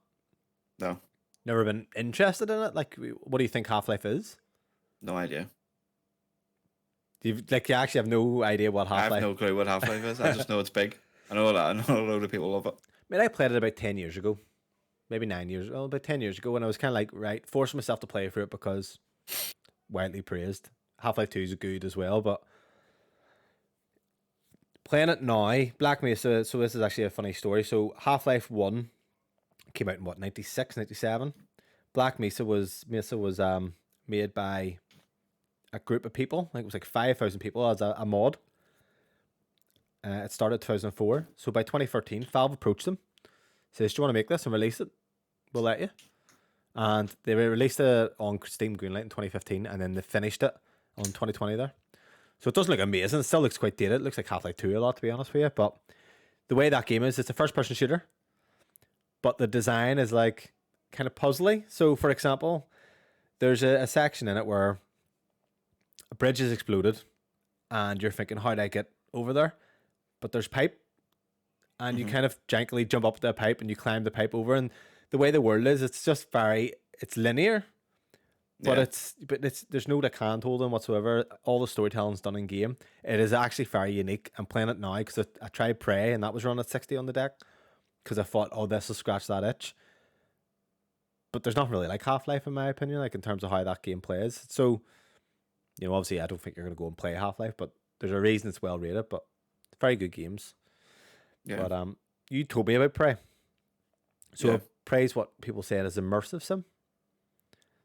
No. Never been interested in it. Like, what do you think Half-Life is? No idea. You actually have no idea what Half-Life. I have no clue what Half-Life is. I just know it's big. I know a lot of people love it. I mean, I played it about 10 years ago. Maybe 9 years. Well, about 10 years ago, when I was kind of like, forcing myself to play through it because widely praised. Half-Life 2 is good as well, but playing it now, Black Mesa, so this is actually a funny story. So Half-Life 1 came out in 96, 97? Black Mesa was made by a group of people. I think it was like 5,000 people as a mod. It started in 2004. So by 2013, Valve approached them. Says, do you want to make this and release it? We'll let you. And they released it on Steam Greenlight in 2015, and then they finished it on 2020 there. So it doesn't look amazing. It still looks quite dated. It looks like Half-Life 2 a lot, to be honest with you. But the way that game is, it's a first-person shooter. But the design is like kind of puzzly. So, for example, there's a section in it where a bridge has exploded, and you're thinking, how do I get over there? But there's pipe, and you kind of jankily jump up the pipe, and you climb the pipe over, and the way the world is, it's just it's linear, but it's there's no like hand holding whatsoever. All the storytelling's done in game. It is actually very unique. I'm playing it now because I tried Prey and that was run at 60 on the deck because I thought, oh, this will scratch that itch. But there's not really like Half-Life in my opinion, like in terms of how that game plays. So, obviously I don't think you're gonna go and play Half-Life, but there's a reason it's well rated. But very good games. Yeah. But you told me about Prey. So Prey's what people say is immersive sim.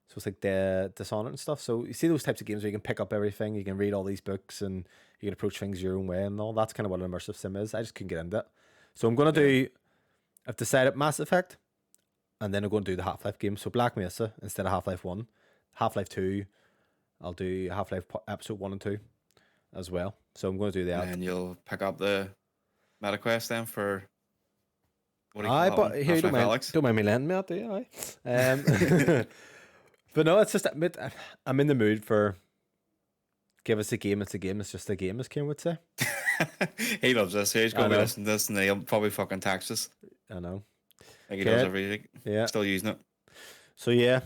So it's like the Dishonored and stuff. So you see those types of games where you can pick up everything, you can read all these books, and you can approach things your own way and all. That's kind of what an immersive sim is. I just couldn't get into it. So I'm gonna do. I've decided Mass Effect. And then I'm going to do the Half-Life game. So Black Mesa instead of Half-Life 1. Half-Life 2, I'll do Half-Life episode 1 and 2 as well. So I'm going to do that. And you'll pick up the MetaQuest then for... What do you call but here, don't mind me lending me out, do you? But no, it's just... I'm in the mood for... Give us a game, it's a game, it's just a game, as Kieran would say. He loves this. He's going to be listening to this and he'll probably fucking tax us. I know. Like he does every week. Yeah. Still using it. So yeah,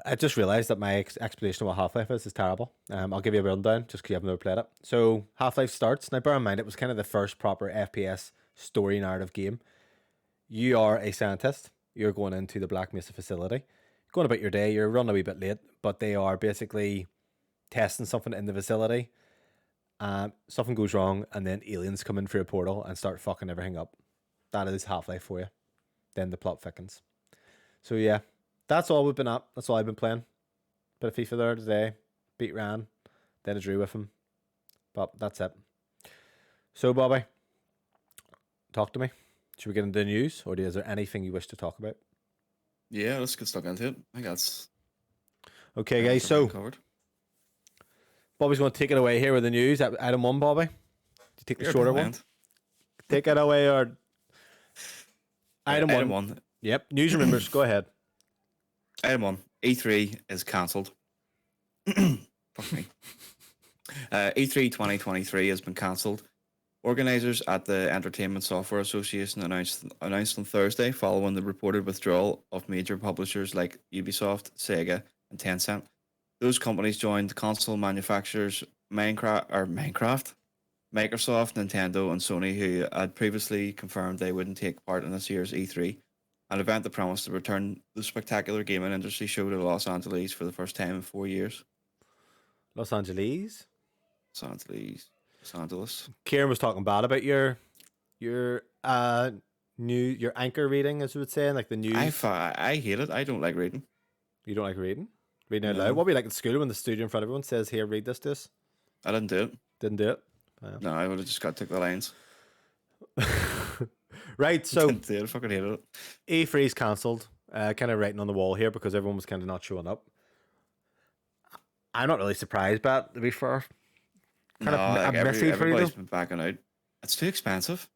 I just realised that my explanation of what Half-Life is terrible. I'll give you a rundown just because you have never played it. So Half-Life starts. Now bear in mind, it was kind of the first proper FPS story narrative game. You are a scientist. You're going into the Black Mesa facility. Going about your day. You're running a wee bit late, but they are basically testing something in the facility. Something goes wrong, and then aliens come in through a portal and start fucking everything up. That is Half-Life for you. Then the plot thickens. So yeah, that's all we've been at. That's all I've been playing. Bit of FIFA there today. Beat Ran. Then I drew with him. But that's it. So Bobby, talk to me. Should we get into the news, or is there anything you wish to talk about? Yeah, let's get stuck into it. I think that's okay, guys. So covered. Bobby's going to take it away here with the news. Item 1, Bobby. You take the shorter one. Take it away, or Item one. Yep. News and rumors. Go ahead. Item 1. E3 is cancelled. Fuck me. E3 2023 has been cancelled. Organisers at the Entertainment Software Association announced on Thursday following the reported withdrawal of major publishers like Ubisoft, Sega, and Tencent. Those companies joined console manufacturers Microsoft, Nintendo, and Sony, who had previously confirmed they wouldn't take part in this year's E3, an event that promised to return the spectacular gaming industry show to Los Angeles for the first time in 4 years. Los Angeles. Kieran was talking bad about your anchor reading, as we would say, like the news. I hate it. I don't like reading. You don't like reading? Reading out loud? What we like at school when the studio in front of everyone says, "Here, read this to us." I didn't do it. Didn't do it. Wow. No, I would have just got to take the lines. Right, so I fucking hated it. E3's cancelled. Kind of writing on the wall here because everyone was kind of not showing up. I'm not really surprised by it, to be fair. Everybody's been backing out. It's too expensive.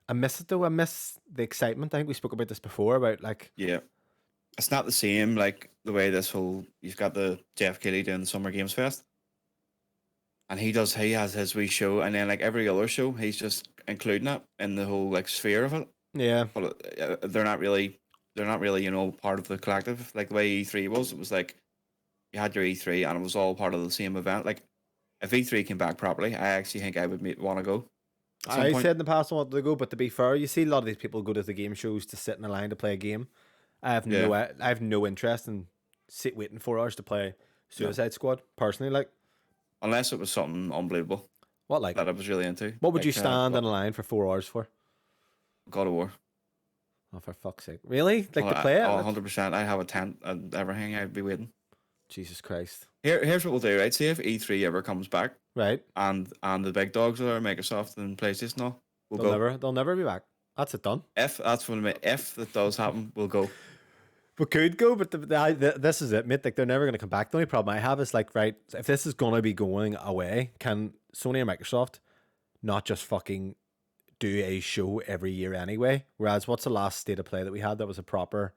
I miss it though. I miss the excitement. I think we spoke about this before about like. Yeah, it's not the same like the way you've got the Jeff Keighley doing the Summer Games Fest, and he has his wee show, and then like every other show, he's just including it in the whole like sphere of it. Yeah, but they're not really part of the collective like the way E3 was. It was like you had your E3, and it was all part of the same event. Like if E3 came back properly, I actually think I would want to go. I said in the past I wanted to go, but to be fair, you see a lot of these people go to the game shows to sit in a line to play a game. I have no interest in waiting 4 hours to play Suicide Squad personally. Like, unless it was something unbelievable. What like that I was really into. What would you stand in a line for 4 hours for? God of War. Oh, for fuck's sake! Really? Like to play it? 100%. I have a tent and everything. I'd be waiting. Jesus Christ! Here's what we'll do. Right, see if E3 ever comes back. Right. And the big dogs are Microsoft and PlayStation. All they'll never be back. That's it done. If that does happen, we'll go. We could go, but this is it, mate. Like they're never going to come back. The only problem I have is like, right, if this is going to be going away, can Sony or Microsoft not just fucking do a show every year anyway? Whereas, what's the last state of play that we had that was a proper?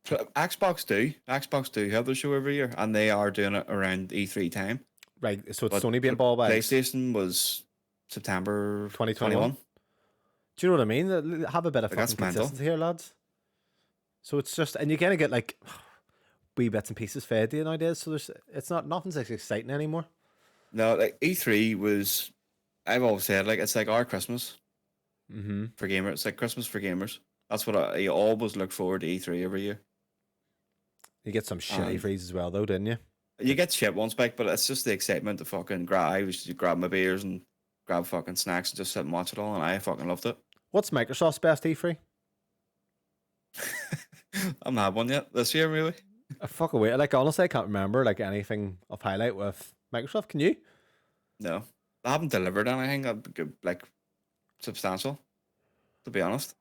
Xbox do have their show every year, and they are doing it around E3 time. Right, so it's Sony being ball back. PlayStation was September 2021. Do you know what I mean? Have a bit of fucking consistency here, lads. So it's just, and you kind of get like wee bits and pieces fed to you nowadays. So nothing's like exciting anymore. No, like E3 was. I've always said like it's like our Christmas for gamers. It's like Christmas for gamers. That's what I always look forward to E3 every year. You get some shitty frees as well, though, didn't you? You get shit once back, but it's just the excitement to fucking grab. I used to grab my beers and grab fucking snacks and just sit and watch it all, and I fucking loved it. What's Microsoft's best E3? I've not had one yet this year, really. Fuck away. Like, honestly, I can't remember like anything of highlight with Microsoft. Can you? No, they haven't delivered anything like substantial, to be honest.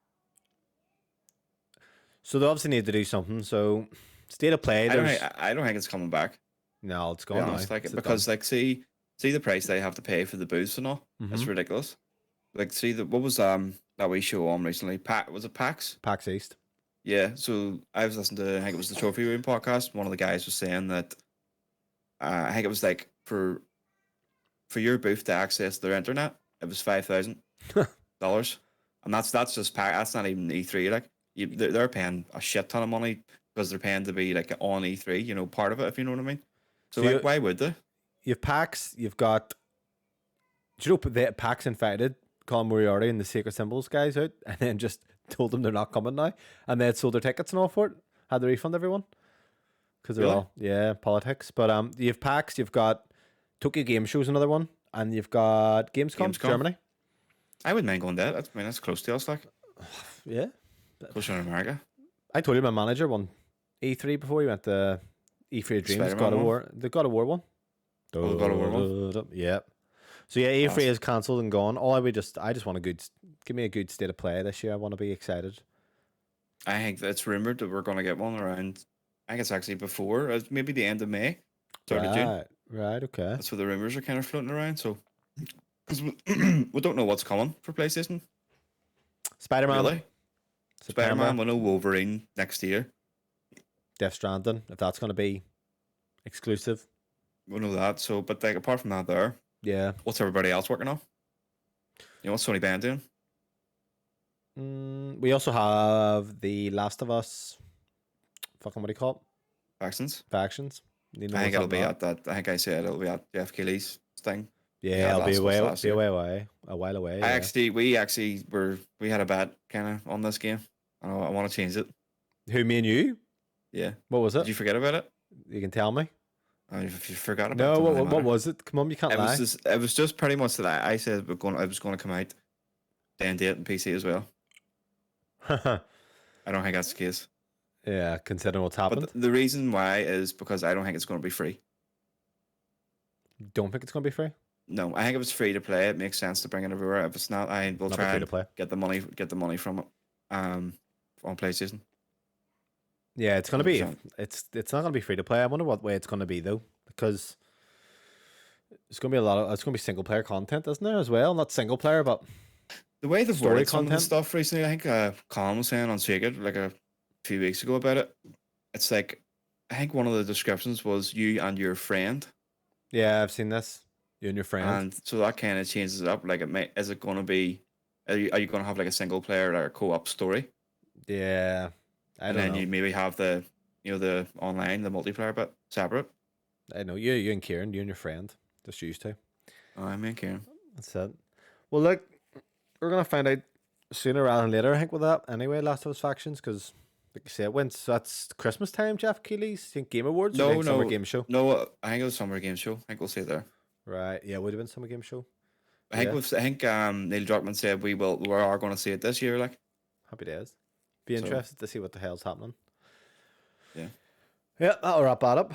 So they obviously need to do something. So state of play. I don't think it's coming back. No, it's gone now. Like, because like see the price they have to pay for the booths and all. It's ridiculous. Like what was that we show on recently? Was it PAX? PAX East. Yeah. So I was listening to, I think it was the Trophy Room podcast. One of the guys was saying that I think it was like for your booth to access their internet, it was $5,000, and that's just PAX. That's not even E3. Like they're paying a shit ton of money because they're paying to be like on E3. You know, part of it, if you know what I mean. So like, why would they? You've PAX. You've got. Do you know the PAX invited Colin Moriarty and the Sacred Symbols guys out, and then just told them they're not coming now, and they had sold their tickets and all for it. Had to refund everyone because they're all politics. But you've PAX. You've got Tokyo Game Show's another one, and you've got Gamescom. Germany. I wouldn't mind going there. That's close to us, like. Yeah. Closer in America. I told you my manager won E3 before he went to E3 Dreams. God of War. The God of War one. Oh, God of War one. Yeah. So yeah, E3 is cancelled and gone. I just want give me a good state of play this year. I want to be excited. I think it's rumored that we're going to get one around. I think it's actually before, maybe the end of May, start of June. Right. Okay. That's where the rumors are kind of floating around. So, because we don't know what's coming for PlayStation. Spider-Man. Really? Spider-Man. We know Wolverine next year. Death Stranding, if that's going to be exclusive. We know that. So, but like apart from that, yeah. What's everybody else working on? You know, what's Sony Band doing? We also have The Last of Us. Fucking what do you call it? Factions. I think it'll be at that. I think I said it'll be at Jeff Keighley's thing. Yeah, it'll be a while away. We had a bet kind of on this game. I want to change it. Who, me and you? Yeah. What was it? Did you forget about it? You can tell me. If you forgot about it. No, what was it? Come on, you can't lie. It was just pretty much that I said I was going to come out day and date and PC as well. I don't think that's the case. Yeah, considering what's happened. But the reason why is because I don't think it's going to be free. Don't think it's going to be free? No, I think if it's free to play, it makes sense to bring it everywhere. If it's not, I will try and get the money from it on PlayStation. Yeah, it's gonna be. It's not gonna be free to play. I wonder what way it's gonna be though, because it's gonna be it's gonna be single player content, isn't there, as well? Not single player, but the way they've worded some of the stuff recently. I think Colin was saying on Sacred like a few weeks ago about it. It's like I think one of the descriptions was you and your friend. Yeah, I've seen this. You and your friend. And so that kind of changes it up. Like, is it going to be? Are you going to have like a single player or a co-op story? Yeah. And then you maybe have the online, the multiplayer bit separate. I know you and Kieran, you and your friend, just used to. Oh, I mean Kieran. That's it. Well, look, we're gonna find out sooner rather than later. I think with that anyway. Last of Us Factions, because like you say, it went. So that's Christmas time. Jeff Keighley's think Game Awards. No, Summer Game Show. No, I think it was Summer Game Show. I think we'll see it there. Right. Yeah, would have been Summer Game Show. I think Neil Druckmann said we are going to see it this year. Like, happy days. Be interested to see what the hell's happening. Yeah. Yeah, that'll wrap that up.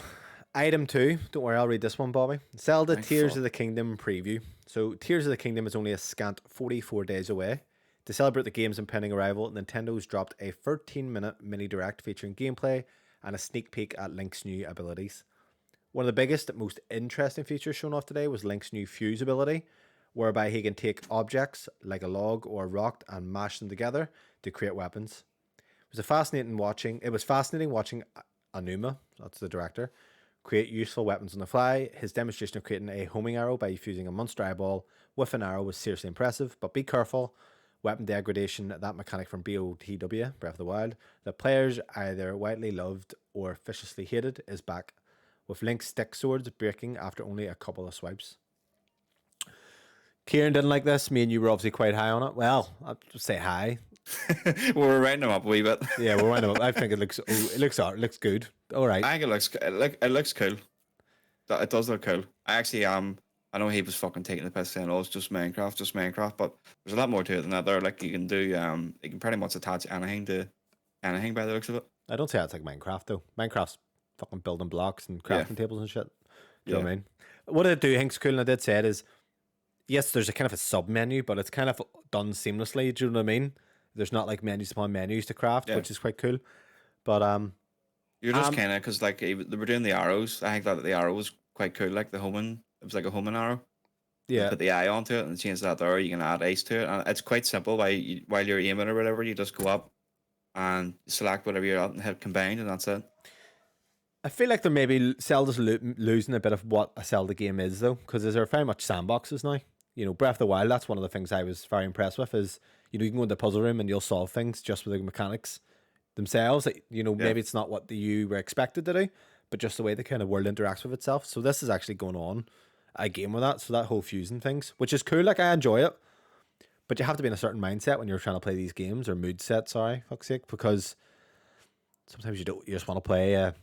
Item 2. Don't worry, I'll read this one, Bobby. Zelda Tears of the Kingdom preview. So, Tears of the Kingdom is only a scant 44 days away. To celebrate the game's impending arrival, Nintendo's dropped a 13-minute mini direct featuring gameplay and a sneak peek at Link's new abilities. One of the biggest, most interesting features shown off today was Link's new fuse ability, whereby he can take objects like a log or a rock and mash them together to create weapons. It was fascinating watching Anuma, that's the director, create useful weapons on the fly. His demonstration of creating a homing arrow by fusing a monster eyeball with an arrow was seriously impressive, but be careful. weapon degradation, that mechanic from BOTW, Breath of the Wild, that players either widely loved or viciously hated, is back, with Link's stick swords breaking after only a couple of swipes. Kieran didn't like this. Me and you were obviously quite high on it. Well, I'll just say high. We're writing them up a wee bit. Yeah, we're winding up. I think it looks good. All right. I think it looks cool. It does look cool. I actually I know he was fucking taking the piss saying, "Oh, it's just Minecraft," but there's a lot more to it than that. There, like you can do, you can pretty much attach anything to anything by the looks of it. I don't say it's like Minecraft though. Minecraft's fucking building blocks and crafting tables and shit. Do you know what I mean? What I do think's cool, and I did say it is, yes, there's a kind of a sub menu, but it's kind of done seamlessly. Do you know what I mean? There's not like menus upon menus to craft, which is quite cool. But you're just kind of, because like they were doing the arrows. I think that the arrow was quite cool, like the homing. It was like a homing arrow. Yeah. You put the eye onto it and change that there. You can add ace to it, and it's quite simple. While you're aiming or whatever, you just go up and select whatever you're at and hit combine, and that's it. I feel like they're maybe Zelda's losing a bit of what a Zelda game is though, because they're very much sandboxes now. You know, Breath of the Wild, that's one of the things I was very impressed with is, you know, you can go into the puzzle room and you'll solve things just with the mechanics themselves. Like, you know, maybe it's not what you were expected to do, but just the way the kind of world interacts with itself. So this is actually going on a game with that. So that whole fusing things, which is cool. Like I enjoy it, but you have to be in a certain mindset when you're trying to play these games, or mood set, sorry, fuck's sake, because sometimes you just want to play a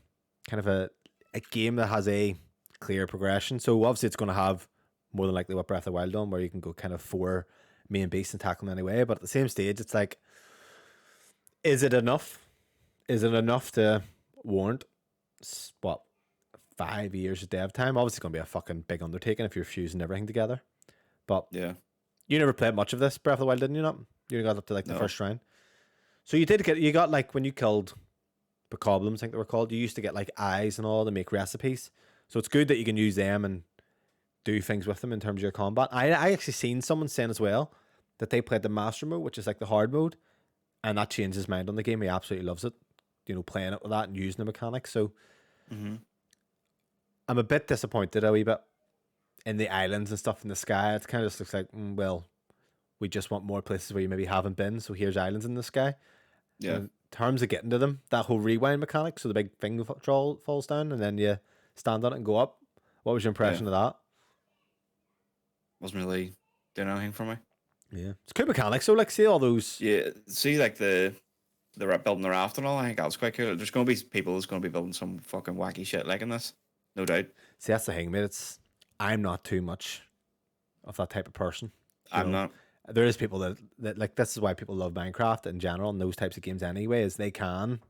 kind of a game that has a clear progression. So obviously it's going to have more than likely what Breath of the Wild done, where you can go kind of for main beast and tackle them anyway. But at the same stage, it's like, is it enough? Is it enough to warrant 5 years of dev time? Obviously, it's going to be a fucking big undertaking if you're fusing everything together. But yeah, you never played much of this Breath of the Wild, didn't you? Not you got up to like the first shrine. So you got like when you killed bokoblins, I think they were called. You used to get like eyes and all to make recipes. So it's good that you can use them and do things with them in terms of your combat. I actually seen someone saying as well that they played the master mode, which is like the hard mode, and that changed his mind on the game. He absolutely loves it, you know, playing it with that and using the mechanics. So I'm a bit disappointed a wee bit in the islands and stuff in the sky. It kind of just looks like, well, we just want more places where you maybe haven't been, so here's islands in the sky. Yeah. In terms of getting to them, that whole rewind mechanic, so the big thing falls down and then you stand on it and go up. What was your impression of that? Wasn't really doing anything for me. Yeah, it's cool mechanics. So like, see all those. Yeah, see like the building the raft and all. I think that was quite cool. There's going to be people who's going to be building some fucking wacky shit like in this, no doubt. See, that's the thing, mate. I'm not too much of that type of person. I'm not. There is people that like, this is why people love Minecraft in general and those types of games anyway, is they can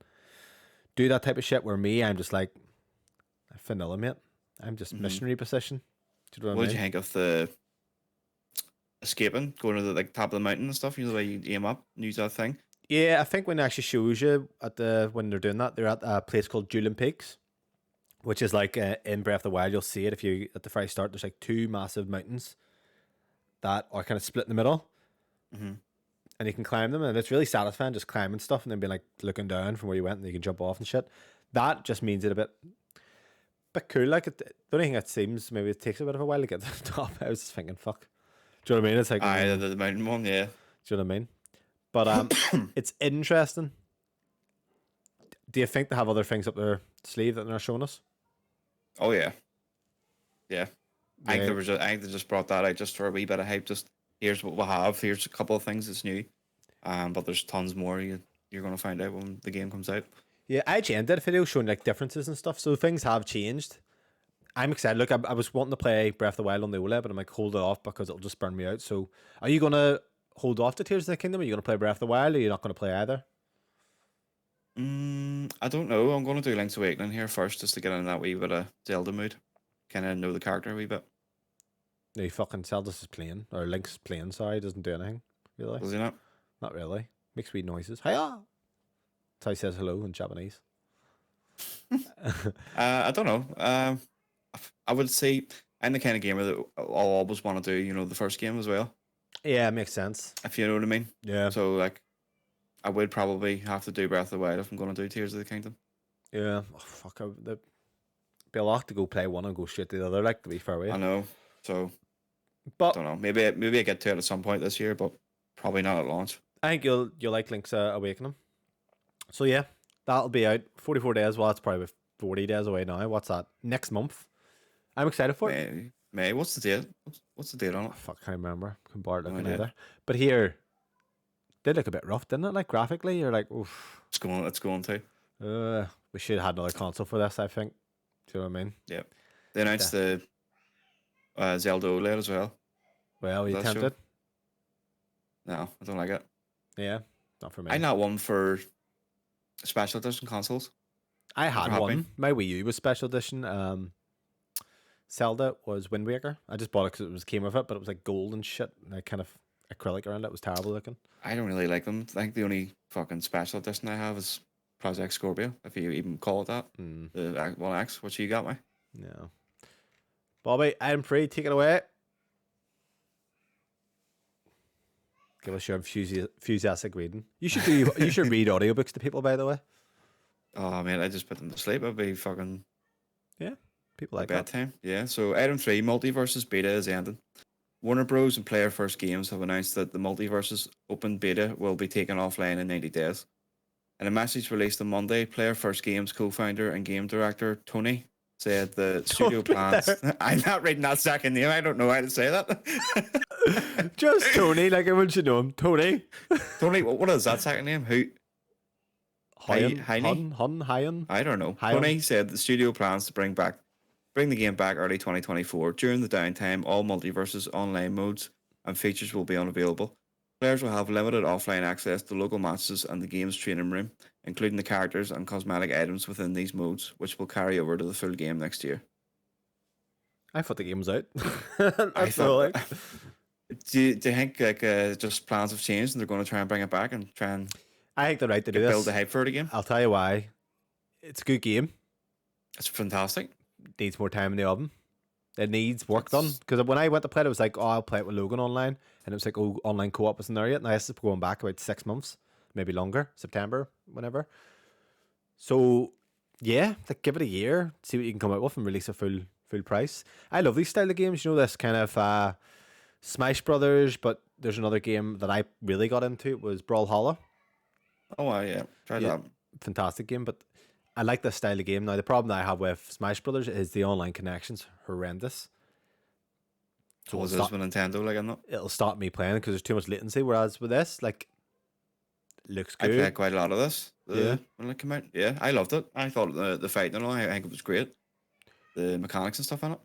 do that type of shit. Where me, I'm just like vanilla, mate. I'm just missionary position. Do you know what did you think of the escaping, going to the like top of the mountain and stuff? You know the way you aim up and use that thing. Yeah, I think when it actually shows you when they're doing that, they're at a place called Julian Peaks, which is like in Breath of the Wild. You'll see it if you at the very start. There's like two massive mountains that are kind of split in the middle, and you can climb them, and it's really satisfying just climbing stuff and then being like looking down from where you went, and you can jump off and shit. That just means it a bit cool. Like the only thing it seems maybe it takes a bit of a while to get to the top. I was just thinking, fuck. Do you know what I mean? It's like the mountain one, yeah. Do you know what I mean? But it's interesting. Do you think they have other things up their sleeve that they're not showing us? Oh yeah, yeah. I think they just brought that out just for a wee bit of hype. Just here's what we have. Here's a couple of things that's new. But there's tons more you're gonna find out when the game comes out. Yeah, IGN did a video showing like differences and stuff, so things have changed. I'm excited. Look, I was wanting to play Breath of the Wild on the OLED, but I'm like, hold it off because it'll just burn me out. So, are you gonna hold off to Tears of the Kingdom? Are you gonna play Breath of the Wild, or are you not gonna play either? I don't know. I'm gonna do Link's Awakening here first, just to get in that wee bit of Zelda mood. Kind of know the character a wee bit. No, fucking Zelda's is playing, or Link's playing. Sorry, doesn't do anything really. Does he not? Not really. Makes weird noises. Hiya. That's how he says hello in Japanese. I don't know. I would say I'm the kind of gamer that I'll always want to do, you know, the first game as well. Yeah, it makes sense. If you know what I mean. Yeah. So like, I would probably have to do Breath of the Wild if I'm going to do Tears of the Kingdom. Yeah. Oh, fuck. There'd be a lot to go play one and go straight to the other. Like, to be fair with you. I know. So, but I don't know. Maybe I get to it at some point this year, but Probably not at launch. I think you'll like Link's Awakening. So yeah, that'll be out 44 days. Well, that's probably 40 days away now. What's that? Next month. I'm excited for it. May. What's the date? What's the date on it? Oh, fuck, I can't remember. I can't bother looking idea. either. But here, did look a bit rough, didn't it? Like graphically, you're like, oof. It's going to. We should have had another console for this, I think. Do you know what I mean? Yeah. They announced the Zelda OLED as well. Well, you tempted? No, I don't like it. Yeah, not for me. I'm not one for special edition consoles. I had one. My Wii U was special edition. Zelda was Wind Waker. I just bought it because it came with it, but it was like gold and shit. And kind of acrylic around it. It was terrible looking. I don't really like them. I think the only fucking special edition I have is Project Scorpio, if you even call it that. The One X, what you got me? No. Bobby, I'm free. Take it away. Give us your enthusiastic reading. You should read audiobooks to people, by the way. Oh man, I just put them to sleep. I'd be fucking people like bedtime. That. Yeah. So item 3, Multiverses beta is ending. Warner Bros. And Player First Games have announced that the Multiverses open beta will be taken offline in 90 days. In a message released on Monday, Player First Games co-founder and game director Tony said the studio plans. I'm not reading that second name. I don't know how to say that. Just Tony, like everyone should know him. Tony. Tony, what is that second name? Who? Hyan? I don't know. Tony said the studio plans to bring the game back early 2024. During the downtime, all Multiverses online modes and features will be unavailable. Players will have limited offline access to local matches and the game's training room, including the characters and cosmetic items within these modes, which will carry over to the full game next year. I thought the game was out. I thought. Do you think just plans have changed and they're going to try and bring it back and try and? I think they're right to do this. Build the hype for it again. I'll tell you why. It's a good game. It's fantastic. Needs more time in the oven. It needs work done. Because when I went to play it, it was like, I'll play it with Logan online. And it was like, online co-op isn't there yet. Now this is going back about 6 months, maybe longer, September, whenever. So, yeah, give it a year, see what you can come out with and release a full price. I love these style of games. You know, this kind of Smash Brothers, but there's another game that I really got into. It was Brawlhalla. Oh, yeah. Tried that. Fantastic game, but I like this style of game. Now, the problem that I have with Smash Brothers is the online connection's horrendous. So is this with Nintendo, like, I'm not? It'll stop me playing because there's too much latency, whereas with this, like, looks good. I played quite a lot of this when it came out. Yeah, I loved it. I thought the fight and all, I think it was great. The mechanics and stuff in it.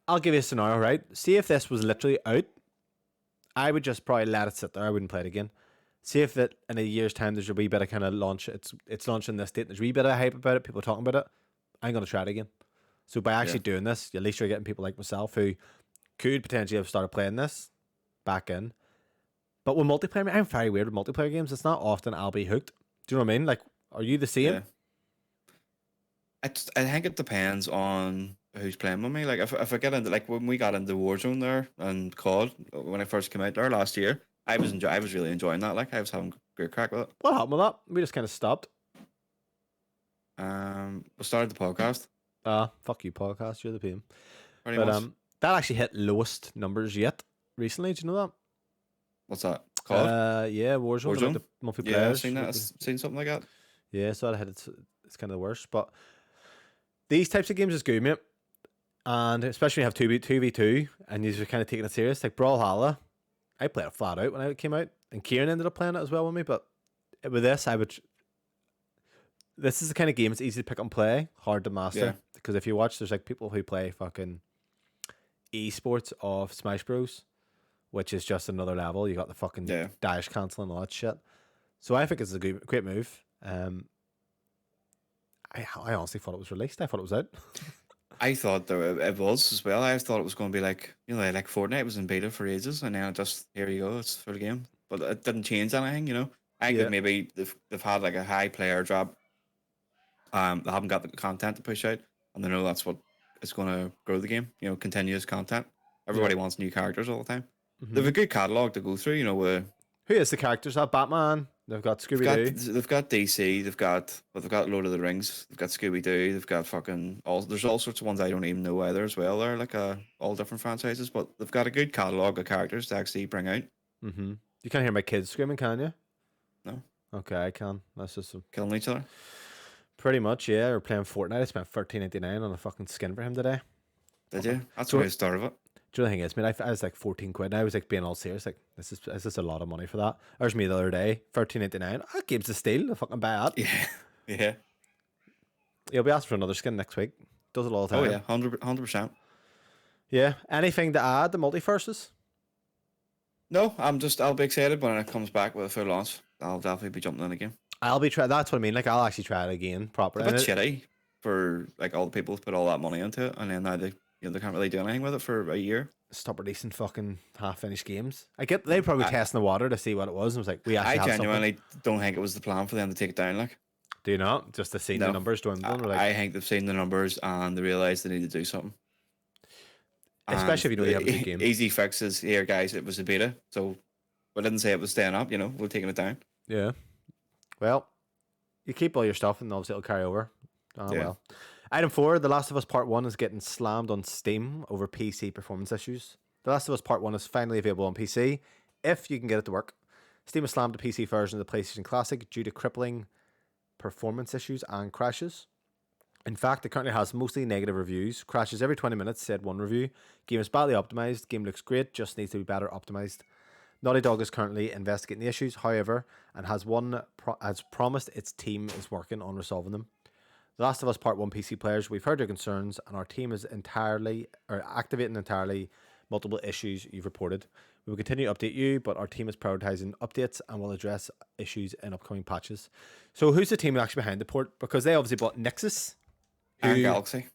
I'll give you a scenario, right? See if this was literally out. I would just probably let it sit there. I wouldn't play it again. See if that in a year's time there's a wee bit of kind of launch. It's launching this date. There's a wee bit of hype about it. People talking about it. I'm gonna try it again. So by actually doing this, at least you're getting people like myself who could potentially have started playing this back in. But with multiplayer, I'm very weird with multiplayer games. It's not often I'll be hooked. Do you know what I mean? Like, are you the same? Yeah. I think it depends on who's playing with me. Like if I get into, like when we got into Warzone there and COD when I first came out there last year, I was really enjoying that. Like I was having great crack with it. What happened with that? We just kind of stopped. We started the podcast. Fuck you, podcast. You're the PM. Pretty much. That actually hit lowest numbers yet recently. Do you know that? What's that? COD? Yeah, Warzone. Like the multiplayer. Yeah, I've seen that. I've seen something like that. Yeah, so that hit it's kind of the worst. But these types of games is good, mate. And especially when you have 2v2 and you're kind of taking it serious. Like Brawlhalla, I played it flat out when it came out. And Kieran ended up playing it as well with me. But with this, this is the kind of game it's easy to pick up and play, hard to master. Yeah. Because if you watch, there's like people who play fucking esports of Smash Bros, which is just another level. You got the fucking dash cancel and all that shit. So I think it's a great move. I honestly thought it was released. I thought it was out. I thought it was as well. I thought it was going to be like, you know, like Fortnite was in beta for ages, and now just here you go, it's full game. But it didn't change anything, you know. I think that maybe they've had like a high player drop. They haven't got the content to push out, and they know that's what is going to grow the game. You know, continuous content. Everybody wants new characters all the time. Mm-hmm. They have a good catalog to go through. You know, who is the characters? That Batman. They've got Scooby-Doo. They've got DC. They've got Lord of the Rings. They've got Scooby-Doo. They've got there's all sorts of ones I don't even know either as well. They're like all different franchises, but they've got a good catalog of characters to actually bring out. Mm-hmm. You can't hear my kids screaming, can you? No. Okay, I can. That's just Killing each other. pretty much, yeah. We're playing Fortnite. I spent $13.99 on a fucking skin for him today. Did you? That's So where I started it. do you know the thing is, man? I was like 14 quid, and I was like being all serious, like this is a lot of money for that. There's me the other day, $13.99. That game's a steal. I fucking buy that. Yeah. Yeah. You'll be asking for another skin next week. Does it all the time. Oh yeah, 100%. Yeah. Anything to add? The multiverses? No, I'll be excited when it comes back with a full launch. I'll definitely be jumping in again. I'll be try. That's what I mean. Like I'll actually try it again properly. It's a bit shitty for like all the people who put all that money into it, and then now they they can't really do anything with it for a year. Stop releasing fucking half-finished games. I get they probably testing the water to see what it was. And was like, we actually I have genuinely don't think it was the plan for them to take it down. Like, do you not? Just to see the numbers dwindling. Like, I think they've seen the numbers and they realise they need to do something. Especially if you know you have a good game. Easy fixes here, guys. It was a beta, so we didn't say it was staying up. We're taking it down. Yeah. Well, you keep all your stuff, and obviously it'll carry over. Oh, yeah. Well. Item 4, The Last of Us Part 1 is getting slammed on Steam over PC performance issues. The Last of Us Part 1 is finally available on PC, if you can get it to work. Steam has slammed the PC version of the PlayStation Classic due to crippling performance issues and crashes. In fact, it currently has mostly negative reviews. Crashes every 20 minutes, said one review. Game is badly optimized. Game looks great, just needs to be better optimized. Naughty Dog is currently investigating the issues, however, and has promised its team is working on resolving them. The Last of Us Part 1 PC players, we've heard your concerns, and our team is activating entirely multiple issues you've reported. We will continue to update you, but our team is prioritizing updates and will address issues in upcoming patches. So who's the team actually behind the port? Because they obviously bought Nexus. Iron Galaxy.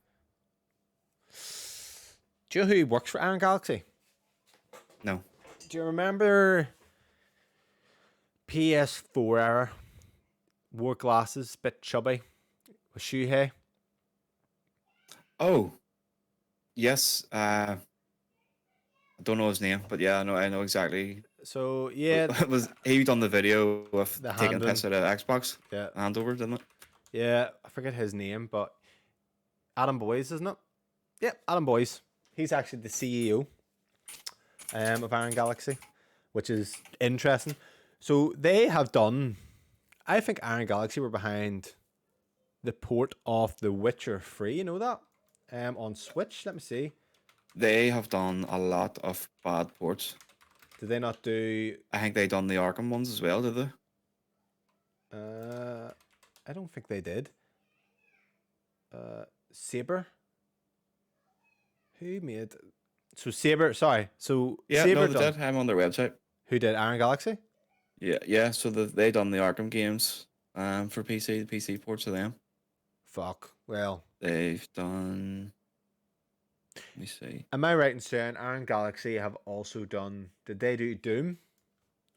Do you know who works for Iron Galaxy? No. Do you remember PS4 era? Wore glasses, bit chubby, with Shuhei. Oh, yes. I don't know his name, but yeah, I know exactly. So yeah, he done the video of the taking piss out of Xbox? Yeah, handover, didn't it? Yeah, I forget his name, but Adam Boyes, isn't it? Yeah, Adam Boyes. He's actually the CEO of Iron Galaxy, which is interesting. So they have done. I think Iron Galaxy were behind the port of The Witcher 3. You know that? On Switch. Let me see. They have done a lot of bad ports. Did they not do? I think they done the Arkham ones as well, did they? I don't think they did. Saber. Who made? So Saber. Sorry. So yeah, Saber no, they did. I'm on their website. Who did Iron Galaxy? Yeah. So they done the Arkham games. For PC, the PC ports of them. Fuck. Well, they've done. Let me see. Am I right in saying Iron Galaxy have also done? Did they do Doom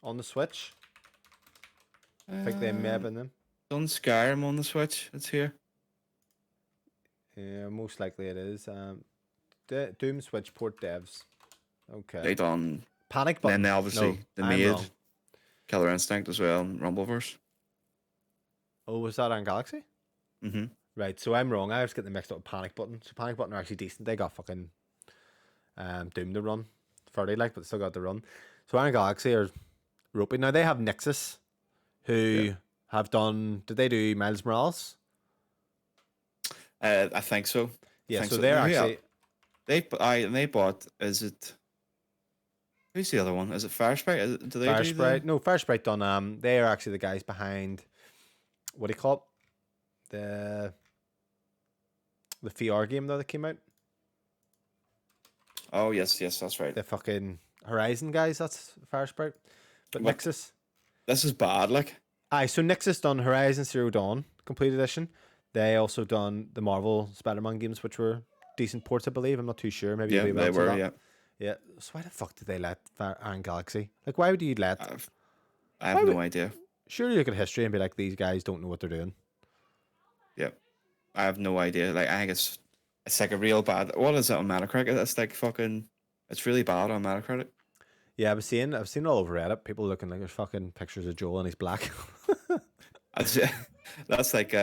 on the Switch? I think they may have been them. Done Skyrim on the Switch. It's here. Yeah, most likely it is. Doom Switch port devs. Okay. They done Panic Button. And then they obviously made Killer Instinct as well and Rumbleverse. Oh, was that Iron Galaxy? Mm-hmm. Right, so I'm wrong. I was getting them mixed up with Panic Button. So Panic Button are actually decent. They got fucking Doom to run. Fairly like, but still got to run. So Iron Galaxy are ropey. Now they have Nexus, who have done. Did they do Miles Morales? I think so. Yeah, so they're actually. They bought. Is it? Who's the other one? Is it Firesprite? Do they Firesprite? No, Firesprite done. They are actually the guys behind. What do you call it? The VR game that came out. Oh yes, that's right. The fucking Horizon guys. That's Firesprite. But Nexus. This is bad. Like. Aye, so Nexus done Horizon Zero Dawn Complete Edition. They also done the Marvel Spider-Man games, which were decent ports, I believe. I'm not too sure. Maybe they were. Yeah. Yeah. So why the fuck did they let Iron Galaxy? Like, why would you let? I have no idea. Surely look at history and be like, these guys don't know what they're doing. Yep. I have no idea. Like, I think it's like a real bad. What is it on Metacritic? It's like fucking. It's really bad on Metacritic. Yeah, I've seen it all over Reddit. People looking like there's fucking pictures of Joel and he's black. That's like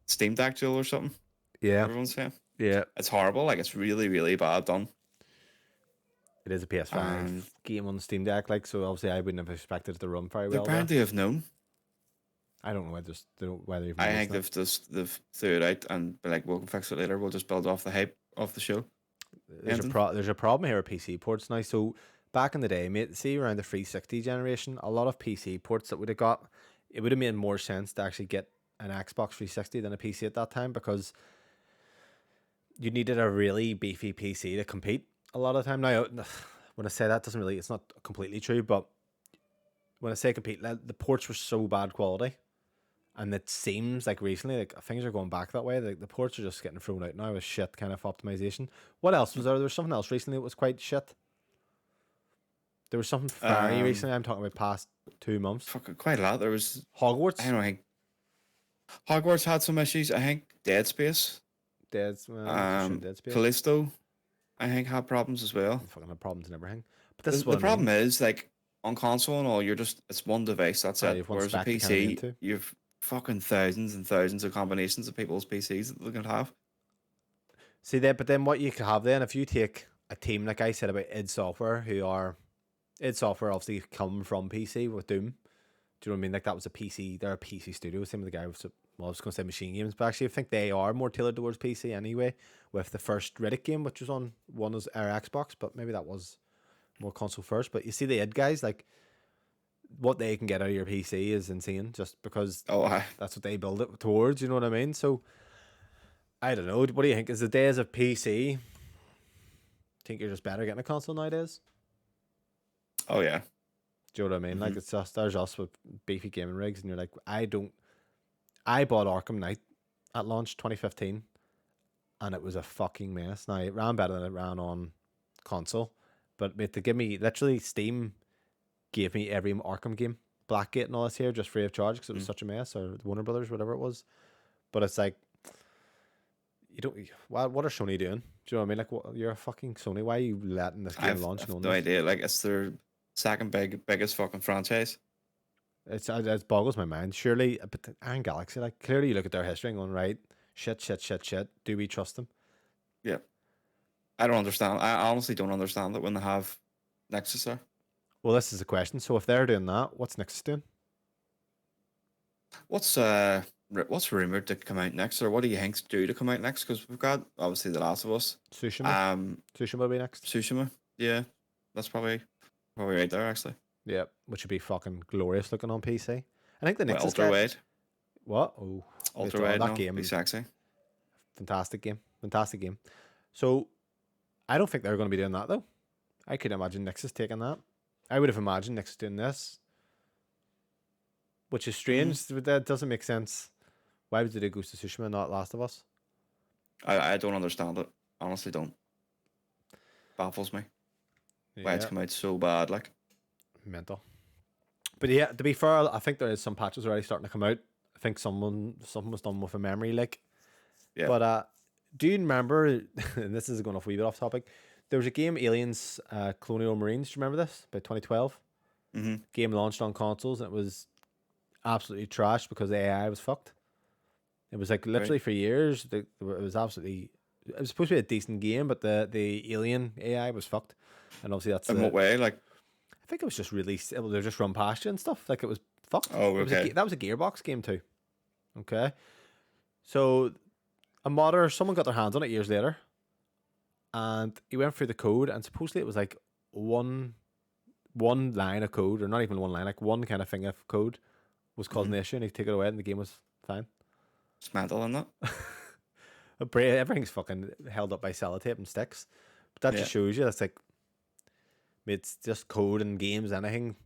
Steam Deck Joel or something. Yeah. Everyone's saying. Yeah. It's horrible. Like, it's really, really bad done. It is a PS5 game on the Steam Deck, like, so obviously I wouldn't have expected it to run very they well there. apparently have known. I don't know whether you've I think they've threw it out and be like, we'll fix it later. We'll just build off the hype of the show. There's a problem here with PC ports now. So back in the day, mate, see around the 360 generation, a lot of PC ports that would have got, it would have made more sense to actually get an Xbox 360 than a PC at that time, because you needed a really beefy PC to compete a lot of the time. Now, when I say that, it's not completely true, but when I say compete, the ports were so bad quality. And it seems like recently, like, things are going back that way. Like, the ports are just getting thrown out now with shit kind of optimization. What else was there? There was something else recently that was quite shit. There was something very recently. I'm talking about past 2 months. Fucking quite a lot. There was Hogwarts. I don't think Hogwarts had some issues. I think Dead Space. Dead Space. Callisto, I think, had problems as well. Fucking had problems and everything. But this the problem is, like, on console and all, it's one device. That's it. Whereas a PC, you've fucking thousands and thousands of combinations of people's PCs that they can have. See that, but then what you could have then, if you take a team like I said about id Software, id Software obviously come from PC with Doom. Do you know what I mean? Like, that was a PC. They're a PC studio. Same with the guy with, well, I was going to say Machine Games, but actually I think they are more tailored towards PC anyway. With the first Riddick game, which was on one as our Xbox, but maybe that was more console first. But you see the id guys, like, what they can get out of your PC is insane, just because that's what they build it towards, you know what I mean? So, I don't know. What do you think? Is the days of PC, think you're just better getting a console nowadays? Oh, yeah. Do you know what I mean? Mm-hmm. Like, it's just, there's us with beefy gaming rigs, and you're like, I bought Arkham Knight at launch 2015, and it was a fucking mess. Now, it ran better than it ran on console, but mate, to give me, literally, Steam gave me every Arkham game, Blackgate and all this here, just free of charge, because it was such a mess, or Warner Brothers, whatever it was. But it's like, you don't. What are Sony doing? Do you know what I mean? Like, you're a fucking Sony. Why are you letting this game launch? I have no idea. Like, it's their second biggest fucking franchise. It boggles my mind. Surely, but Iron Galaxy, like, clearly you look at their history and going, right, shit. Do we trust them? Yeah, I don't understand. I honestly don't understand it when they have Nexus there. Well, this is a question. So if they're doing that, what's Nexus doing? What's rumored to come out next, or what do you think's due to come out next? Because we've got obviously The Last of Us. Tsushima. Tsushima will be next. Tsushima. Yeah, that's probably right there actually. Yeah, which would be fucking glorious looking on PC. I think the Nexus. Ultra wide. What? Oh, ultra wide. That game. Be sexy. Fantastic game. So, I don't think they're going to be doing that though. I could imagine Nexus taking that. I would have imagined Nexus doing this, which is strange. That doesn't make sense. Why would they do Ghost of Tsushima and not Last of Us? I don't understand it. Honestly, don't. Baffles me. Yeah. Why it's come out so bad, like. Mental. But yeah, to be fair, I think there is some patches already starting to come out. I think something was done with a memory leak. Yeah. But do you remember? And this is going off a wee bit off topic. There was a game, Aliens, Colonial Marines. Do you remember this? By 2012. Mm-hmm. Game launched on consoles, and it was absolutely trashed because the AI was fucked. It was like literally for years. It was supposed to be a decent game, but the alien AI was fucked. And obviously that's in what way? Like, I think it was just released. They just run past you and stuff. Like, it was fucked. Oh, okay. That was a Gearbox game too. Okay, so a modder, someone got their hands on it years later, and he went through the code, and supposedly it was like one line of code, or not even one line, like one kind of thing of code was causing the issue, and he took it away, and the game was fine. It's mental, isn't it? Everything's fucking held up by sellotape and sticks. But that just shows you that's like, it's just code and games, anything,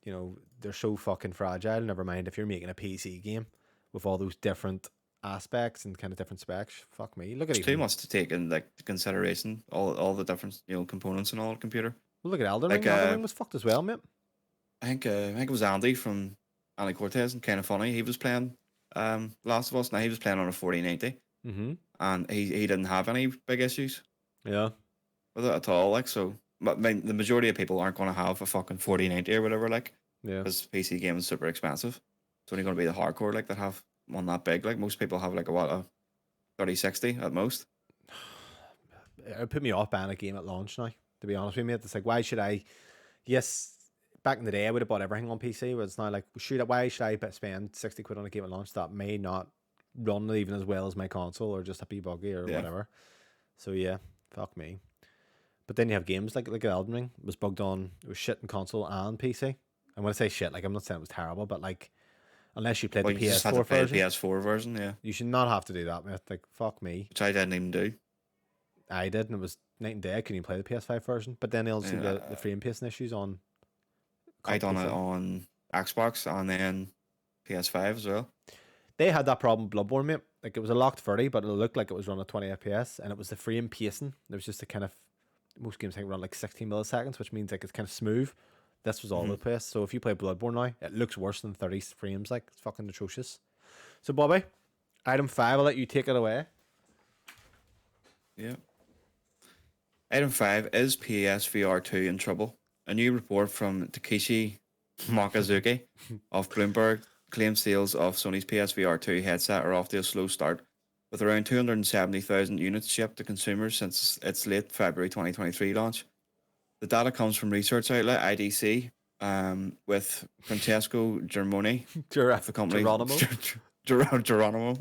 you know, they're so fucking fragile. Never mind if you're making a PC game with all those different aspects and kind of different specs. Fuck me. Look at it. It's too much to take in like consideration, all the different, you know, components and all the computer. Well, look at Elden Ring. Elden Ring was fucked as well, mate. I think it was Andy from Andy Cortez and Kind of Funny. He was playing Last of Us. Now he was playing on a 4090, and he didn't have any big issues. Yeah, with it at all. Like, so, but I mean, the majority of people aren't going to have a fucking 4090 or whatever. Like, because PC game is super expensive. It's only going to be the hardcore like that have one that big. Like, most people have like a 3060 at most. It put me off buying a game at launch now. to be honest with me. It's like, why should I? Yes, back in the day, I would have bought everything on PC. But it's now like, why should I spend 60 quid on a game at launch that may not run even as well as my console, or just a be buggy or whatever? So yeah, fuck me. But then you have games like Elden Ring was bugged on. It was shit in console and PC. And when I say shit, like, I'm not saying it was terrible, but like, unless you played the you PS4 just had to play version, the PS4 version, yeah. you should not have to do that, mate. Like, fuck me. Which I didn't even do. I did, and it was night and day. I couldn't even play the PS5 version. But then also Yeah, the frame pacing issues on. I done it on Xbox and then PS5 as well. They had that problem with Bloodborne, mate. Like, it was a locked 30, but it looked like it was running at 20 FPS, and it was the frame pacing. It was just a kind of, most games I think run like 16 milliseconds, which means like it's kind of smooth. This was all over the place. So if you play Bloodborne now, it looks worse than 30 frames. Like, it's fucking atrocious. So Bobby, item 5, I'll let you take it away. Yeah. Item 5 is PSVR 2 in trouble. A new report from Takeshi Makazuki of Bloomberg claims sales of Sony's PSVR 2 headset are off to a slow start, with around 270,000 units shipped to consumers since its late February 2023 launch. The data comes from research outlet IDC, with Francesco Germoni of the company Geronimo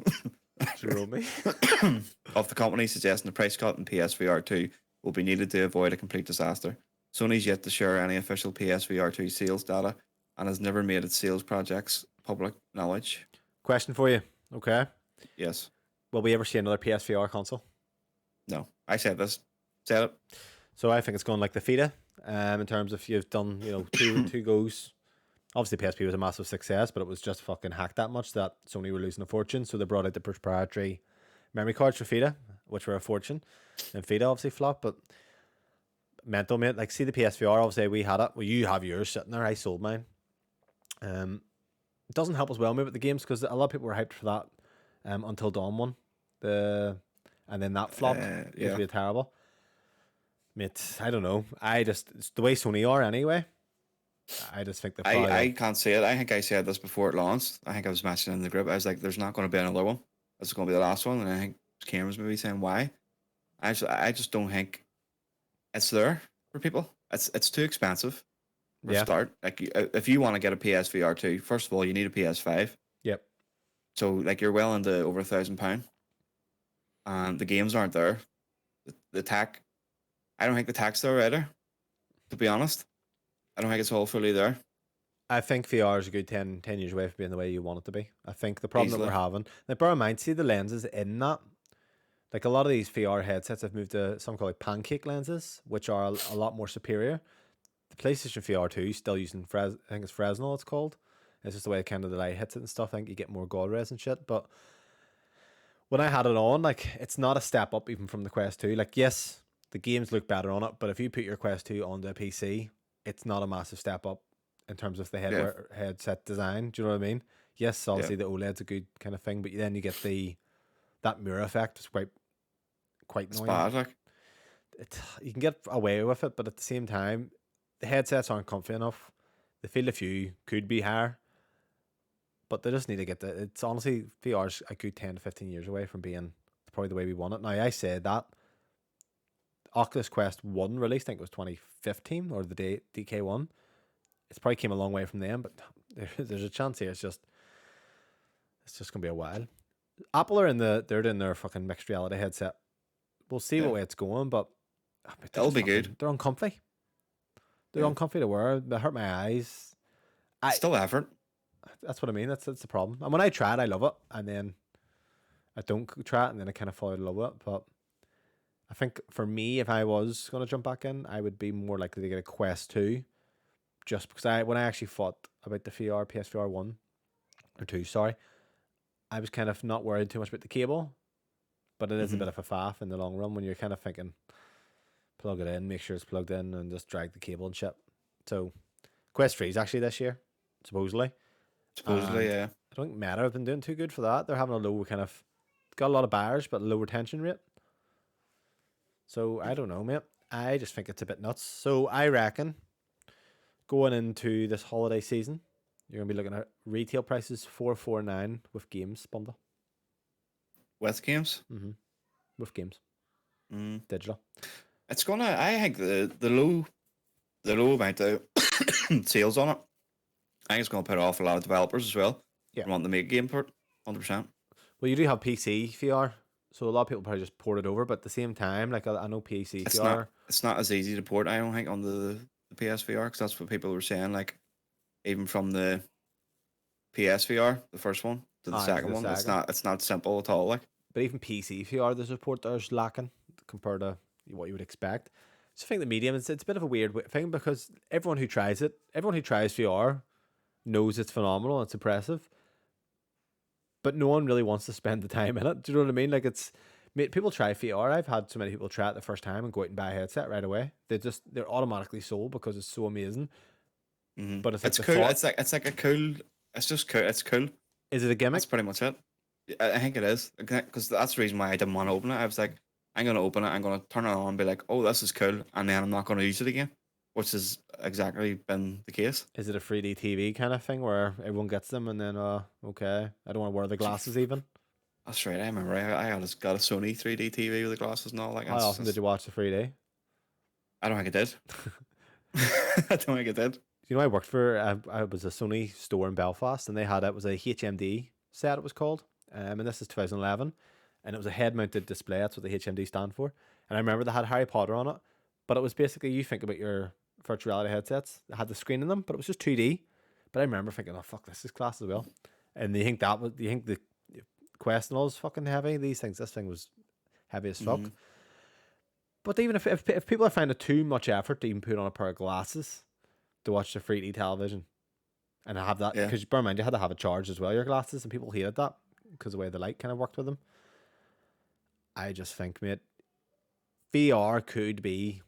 of the company suggesting the price cut in PSVR 2 will be needed to avoid a complete disaster. Sony's yet to share any official PSVR 2 sales data and has never made its sales projects public knowledge. Question for you, okay? Yes. Will we ever see another PSVR console? No. I said this. Said it. So I think it's going like the Vita, in terms of you've done, two goes. Obviously, PSP was a massive success, but it was just fucking hacked that much that Sony were losing a fortune. So they brought out the proprietary memory cards for Vita, which were a fortune. And Vita obviously flopped, but mental, mate. Like, see the PSVR, obviously we had it. Well, you have yours sitting there. I sold mine. It doesn't help us well, mate, with the games, because a lot of people were hyped for that Until Dawn one. And then that flopped. It was really terrible. Mate, I don't know. It's the way Sony are anyway. I just think I can't say it. I think I said this before it launched. I think I was mentioning in the group. I was like, there's not going to be another one. This is going to be the last one. And I think Cameron was maybe saying why. I just don't think it's there for people. It's too expensive for a start. Like, if you want to get a PSVR 2, first of all, you need a PS5. Yep. So like, you're well into over £1,000, and the games aren't there. The tech, I don't think the tech's there either, to be honest. I don't think it's all fully there. I think VR is a good 10 years away from being the way you want it to be. I think the problem that we're having, like, bear in mind, see the lenses in that. Like, a lot of these VR headsets have moved to something called like pancake lenses, which are a lot more superior. The PlayStation VR 2 is still using I think it's Fresnel, it's called. It's just the way kind of the light hits it and stuff. I think you get more God res and shit. But when I had it on, like, it's not a step up even from the Quest 2. Like, yes, the games look better on it, but if you put your Quest 2 onto a PC, it's not a massive step up in terms of the headset design. Do you know what I mean? Yes, obviously the OLED's a good kind of thing, but then you get that mirror effect. It's quite it's annoying. Bad, like. You can get away with it, but at the same time, the headsets aren't comfy enough. The field of view could be higher, but they just need to get it's honestly, VR's a good 10 to 15 years away from being probably the way we want it. Now, I said that Oculus Quest 1 release, I think it was 2015, or the DK1. It's probably came a long way from them, but there's a chance here. It's just gonna be a while. Apple are they're doing their fucking mixed reality headset. We'll see what way it's going, but it'll be good. They're uncomfy. They're uncomfy to wear. They hurt my eyes. Still effort. That's what I mean. That's the problem. And when I try it, I love it, and then I don't try it, and then I kind of fall out of love with it. But I think for me, if I was going to jump back in, I would be more likely to get a Quest 2, just because when I actually thought about the PSVR 1 or 2, sorry, I was kind of not worried too much about the cable, but it is a bit of a faff in the long run when you're kind of thinking, plug it in, make sure it's plugged in, and just drag the cable and shit. So Quest 3 is actually this year, supposedly. Yeah. I don't think Meta have been doing too good for that. They're having a low got a lot of buyers, but a low retention rate. So I don't know, mate. I just think it's a bit nuts. So I reckon going into this holiday season, you're gonna be looking at retail prices $449 with games bundle. With games? With games. Digital. it's gonna. I think the low amount of sales on it, I think it's gonna put off a lot of developers as well. Yeah. Want to make a game for it, 100%. Well, you do have PC VR, so a lot of people probably just port it over. But at the same time, like I know PC It's VR. not. It's not as easy to port. I don't think on the PSVR because that's what people were saying. Like even from the PSVR, the first one to the To second the one, second. it's not simple at all. Like, But even PC VR, the support there's lacking compared to what you would expect. So I think the medium it's a bit of a weird thing because everyone who tries VR knows it's phenomenal, it's impressive, but no one really wants to spend the time in it. Do you know what I mean? Like people try VR. I've had so many people try it the first time and go out and buy a headset right away. They're automatically sold because it's so amazing. But it's like cool. Thought, It's like a cool. It's just cool. It's cool. is it a gimmick? That's pretty much it. I think it is because that's the reason why I didn't want to open it. I was like, I'm gonna open it. I'm gonna turn it on and be like, oh, this is cool, and then I'm not gonna use it again, which has exactly been the case. Is it a 3D TV kind of thing where everyone gets them and then okay, I don't want to wear the glasses even? That's right. I remember. I got a Sony 3D TV with the glasses and all that. How often did you watch the 3D? I don't think I did. I don't think I did. You know, I worked for I was a Sony store in Belfast, and they had it was a HMD set. It was called, and this is 2011, and it was a head-mounted display. That's what the HMD stand for. And I remember they had Harry Potter on it, but it was basically you think about your virtual reality headsets. They had the screen in them, but it was just 2D. But I remember thinking, oh fuck, this is class as well. And you think the Quest and all was fucking heavy. This thing was heavy as fuck. But even if people are finding it too much effort to even put on a pair of glasses to watch the 3D television and have that, because bear in mind you had to have it charged as well, your glasses, and people hated that because the way the light kind of worked with them. I just think, mate, VR could be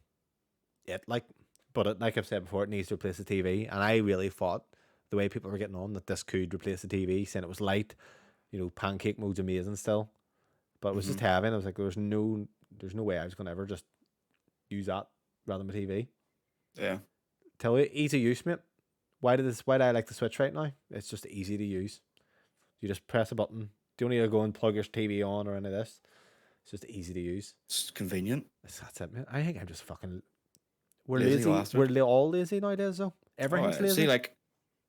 it, like I've said before, it needs to replace the TV, and I really thought the way people were getting on that this could replace the TV, saying it was light, pancake mode's amazing still, but it was just heavy, and I was like, there's no way I was gonna ever just use that rather than my TV. Yeah. Tell you, easy use, mate. Why do I like the Switch right now? It's just easy to use. You just press a button. Don't need to go and plug your TV on or any of this. It's just easy to use. It's convenient. That's it, mate. I think I'm just fucking. We're lazy. We're all lazy nowadays, though. Everything's lazy. See, like,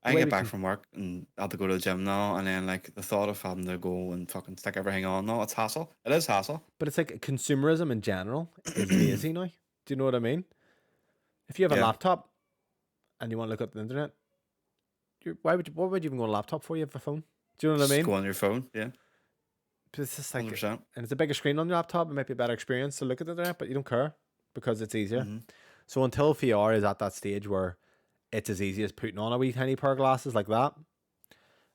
I get back from work and I have to go to the gym now, and then like the thought of having to go and fucking stick everything on, no, it's hassle. It is hassle. But it's like consumerism in general is lazy now. Do you know what I mean? If you have a laptop and you want to look up the internet, what would you even go on a laptop for? You have a phone. Do you know what I mean? Just go on your phone, yeah. But it's just like, 100%. And it's a bigger screen on your laptop. It might be a better experience to look at the internet, but you don't care because it's easier. So until VR is at that stage where it's as easy as putting on a wee tiny pair of glasses like that,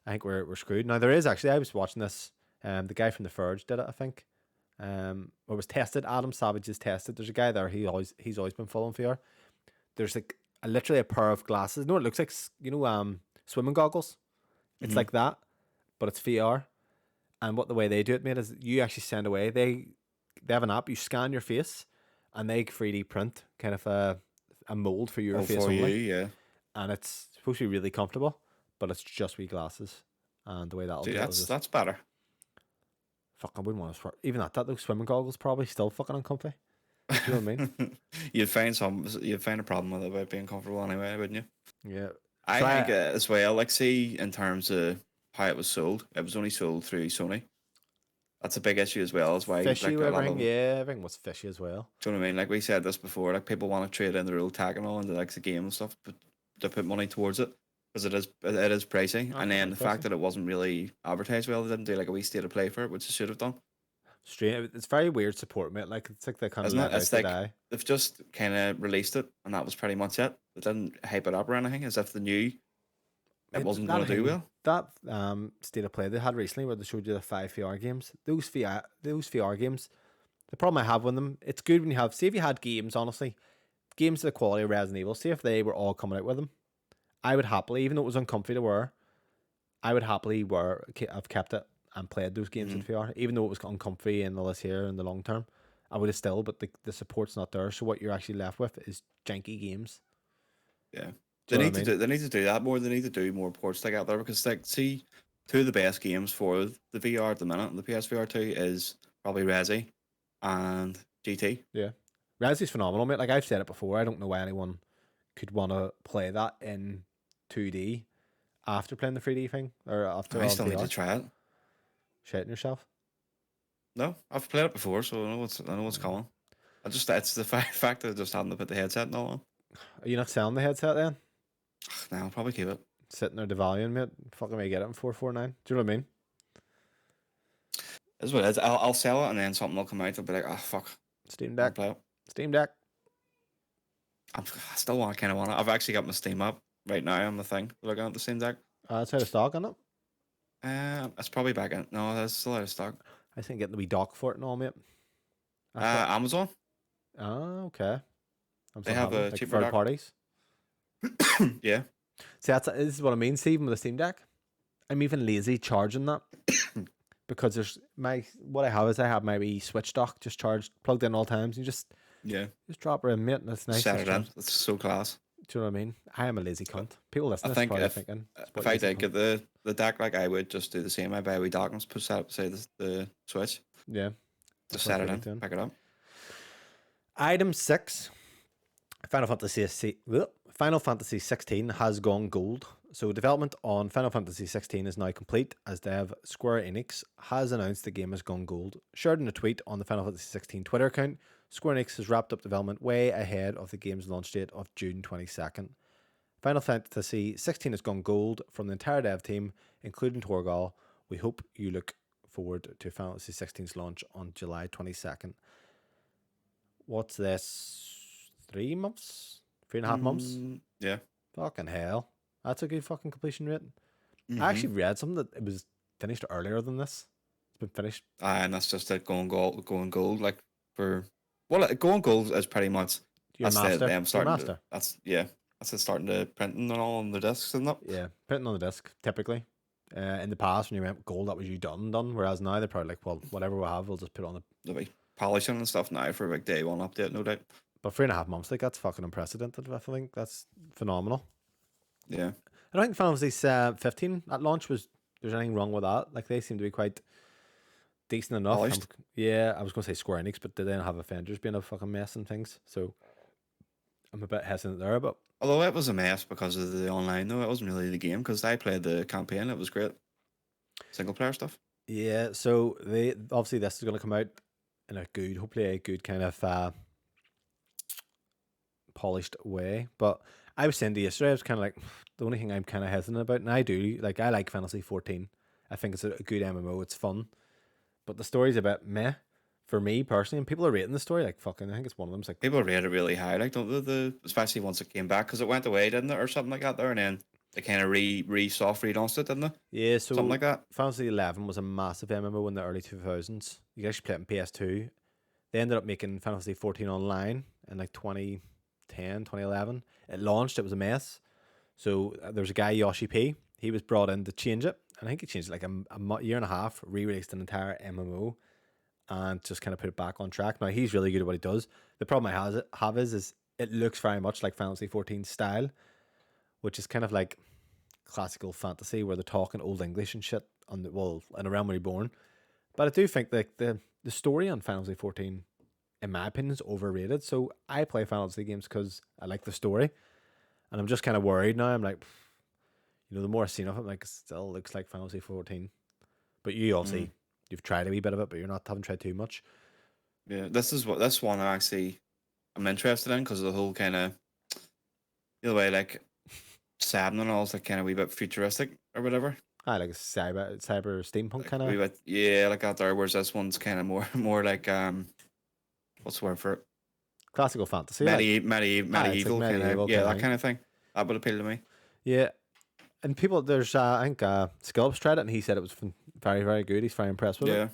I think we're screwed. Now there is actually, I was watching this. The guy from The Verge did it, I think. It was tested. Adam Savage is tested. There's a guy there. He's always been following VR. There's like literally a pair of glasses. No, it looks like swimming goggles. It's like that, but it's VR. And the way they do it, mate, is you actually send away. They have an app. You scan your face, and they 3D print kind of a mold for your face for only. You, yeah. And it's supposed to be really comfortable, but it's just wee glasses. And the way that'll do that's better. Fuck, I wouldn't want to even at that. Those swimming goggles probably still fucking uncomfy. Do you know what I mean? You'd find a problem with it about being comfortable anyway, wouldn't you? Yeah. I think as well. Like, see, in terms of how it was sold, it was only sold through Sony. That's a big issue as well. As why fishy, like, everything was fishy as well. Do you know what I mean? Like we said this before, like people want to trade in their old tech and all into like the game and stuff, but they put money towards it because it is pricey. And then the fact that it wasn't really advertised well, they didn't do like a wee state of play for it, which they should have done. Strange. It's very weird support, mate. Like it's like they kind of let it's like die. They've just kind of released it, and that was pretty much it. They didn't hype it up or anything, as if they knew it wasn't going to do well. That state of play they had recently, where they showed you the 5 VR games. Those VR games, the problem I have with them, it's good when you have. See if you had games, honestly, games of the quality of Resident Evil. See if they were all coming out with them. I would happily, even though it was uncomfy to wear, I would happily have kept it and played those games in VR, even though it was uncomfy and all this here in the long term. I would have still, but the support's not there. So what you're actually left with is janky games. Yeah, they need to do that more. They need to do more ports like out there because, like, see, two of the best games for the VR at the minute, the PSVR 2 is probably Resi and GT. Yeah, Resi's phenomenal, mate. Like I've said it before, I don't know why anyone could want to play that in 2D after playing the 3D thing or after I all still need VR. to try it. Shitting yourself. No, I've played it before, so I know what's coming. It's the fact that I just hadn't put the headset and all on. Are you not selling the headset then? No, I'll probably keep it. Sitting there devaluing, mate. Fucking may get it in 449. Do you know what I mean? That's what it is. I'll sell it and then something will come out. I'll be like, oh fuck. Steam I'll Deck. play it. Steam Deck. I still want to. I've actually got my Steam up right now on the thing. Looking at the Steam Deck. It's out of stock, isn't it? It's probably back in. No, that's still out of stock. I think getting the wee dock for it and all, mate. Amazon. Oh, okay. They have a like cheaper third parties. Yeah. See, this is what I mean, Stephen, with the Steam Deck. I'm even lazy charging that because I have my wee Switch dock just charged, plugged in all times. And you just drop her in, mate, and it's nice. Set it in. It's so class. Do you know what I mean? I am a lazy cunt. People listening, I think thinking, if I did get the deck, like I would just do the same. I buy a wee dock and put that beside the Switch. Yeah. Just set it in, pick it up. Item 6. Final Fantasy 16 has gone gold. So development on Final Fantasy 16 is now complete, as dev Square Enix has announced the game has gone gold. Shared in a tweet on the Final Fantasy 16 Twitter account, Square Enix has wrapped up development way ahead of the game's launch date of June 22nd. Final Fantasy 16 has gone gold from the entire dev team, including Torgal. We hope you look forward to Final Fantasy 16's launch on July 22nd. What's this? 3 months? 3.5 months? Yeah. Fucking hell. That's a good fucking completion rate. I actually read something that it was finished earlier than this. It's been finished. And that's just it going gold. Like going gold is pretty much Your master. That's it starting to printing and all on the discs, isn't it? Yeah, printing on the disc typically. In the past, when you went gold, that was you done. Whereas now they're probably like, well, whatever we have, we'll just put it on the. They'll be polishing and stuff now for like day one update, no doubt. But 3.5 months, like that's fucking unprecedented. I think that's phenomenal. Yeah. I don't think Final Fantasy 15 at launch there's anything wrong with that. Like they seem to be quite decent enough. I was going to say Square Enix, but they didn't have Avengers being a fucking mess and things. So I'm a bit hesitant there, but. Although it was a mess because of the online, though, it wasn't really the game because I played the campaign. It was great. Single player stuff. Yeah, so obviously this is going to come out in hopefully a good kind of polished way. But I was saying to you yesterday, I was kind of like, the only thing I'm kind of hesitant about, and I like Fantasy 14. I think it's a good MMO. It's fun, but the story's a bit meh for me personally. And people are rating the story like fucking. I think it's one of them. It's like people rate it really high, like don't they? Especially once it came back because it went away, didn't it, or something like that there, and then they kind of soft relaunched it, didn't they? Yeah, so something like that. Fantasy 11 was a massive MMO in the early 2000s. You could actually play it on PS2. They ended up making Fantasy 14 online in like 2010, 2011. It launched. It was a mess. So there was a guy, Yoshi P. He was brought in to change it. And I think he changed it like a year and a half, re-released an entire MMO and just kind of put it back on track. Now, he's really good at what he does. The problem I have is it looks very much like Fantasy 14 style, which is kind of like classical fantasy where they're talking Old English and shit in a realm where you're born. But I do think that the story on Fantasy 14, in my opinion, is overrated. So I play fantasy games because I like the story. And I'm just kind of worried now. I'm like, the more I've seen of it, like, it still looks like Fantasy 14. But you obviously, you've tried a wee bit of it, but haven't tried too much. Yeah, this one I'm interested in because of the whole kind of, the way like Sabin and all is like kind of a wee bit futuristic or whatever. Like a cyber steampunk kind of. Yeah, like that there. Whereas this one's kind of more like what's the word for it? Classical fantasy. Medieval kind of, that kind of thing. That would appeal to me. Yeah, and people, there's I think Skillups tried it and he said it was very, very good. He's very impressed with it.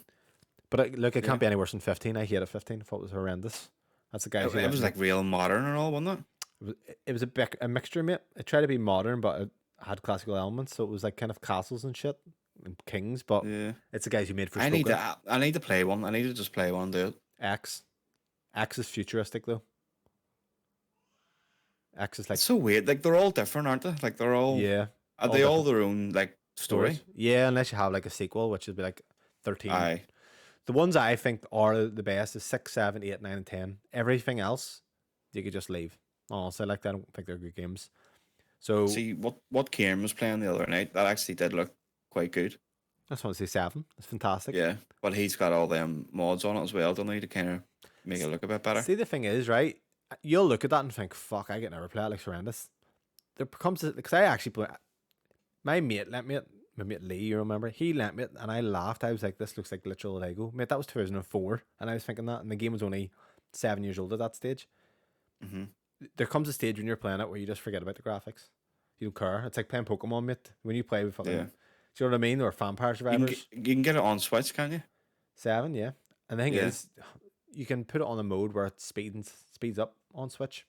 But it can't be any worse than 15. I hated 15. I thought it was horrendous. That's the guy. It was like real modern and all, wasn't it? It was a mixture, mate. It tried to be modern, but it had classical elements. So it was like kind of castles and shit and kings. But it's the guys who made for. I need to play one. I need to just play one and do it. X is futuristic though. X is like, it's so weird. Like they're all different, aren't they? Like they're all Are they all their own like story? Yeah, unless you have like a sequel, which would be like 13. Aye. The ones I think are the best is 6, 7, 8, 9, and 10. Everything else, you could just leave. Honestly, like I don't think they're good games. So see what Kieran was playing the other night. That actually did look quite good. I just want to say 7. It's fantastic. Yeah, but he's got all them mods on it as well, don't he, to kind of make it look a bit better. See, the thing is, right? You'll look at that and think, "Fuck, I get never play it. Looks horrendous." There becomes because I actually play. My mate lent me it. My mate Lee, you remember? He lent me it, and I laughed. I was like, "This looks like literal Lego." Mate, that was 2004, and I was thinking that, and the game was only 7 years old at that stage. Mm-hmm. There comes a stage when you're playing it where you just forget about the graphics. You don't care. It's like playing Pokemon, mate. When you play with fucking, do you know what I mean? Or Vampire Survivors. You can get it on Switch, can you? 7, yeah. And the thing is, you can put it on a mode where it speeds up on Switch.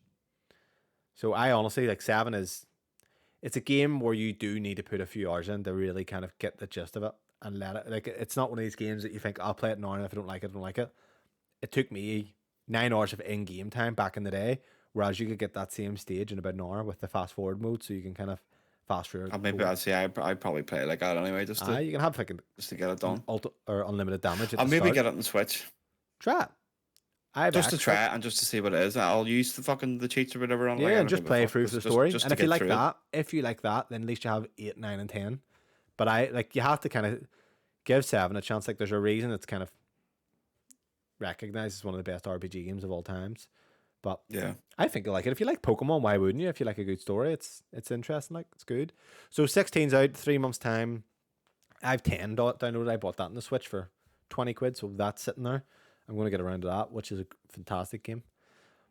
So I honestly like 7 is. It's a game where you do need to put a few hours in to really kind of get the gist of it and let it. Like, it's not one of these games that you think, I'll play it now, and if I don't like it, I don't like it. It took me 9 hours of in-game time back in the day, whereas you could get that same stage in about an hour with the fast forward mode, so you can kind of fast forward. Maybe I'd say I'd probably play it like that anyway, just to you can have like just to get it done. Or unlimited damage. I'll maybe get it on Switch. Try it. Just to try it and just to see what it is. I'll use the cheats or whatever on. Yeah, and just play through the story. And if you like that, then at least you have 8, 9, and 10. But you have to kind of give 7 a chance. Like, there's a reason it's kind of recognized as one of the best RPG games of all times. But yeah, I think you'll like it. If you like Pokemon, why wouldn't you? If you like a good story, it's interesting. Like, it's good. So 16's out, 3 months time. I have 10 downloaded. I bought that on the Switch for 20 quid, so that's sitting there. I'm going to get around to that, which is a fantastic game.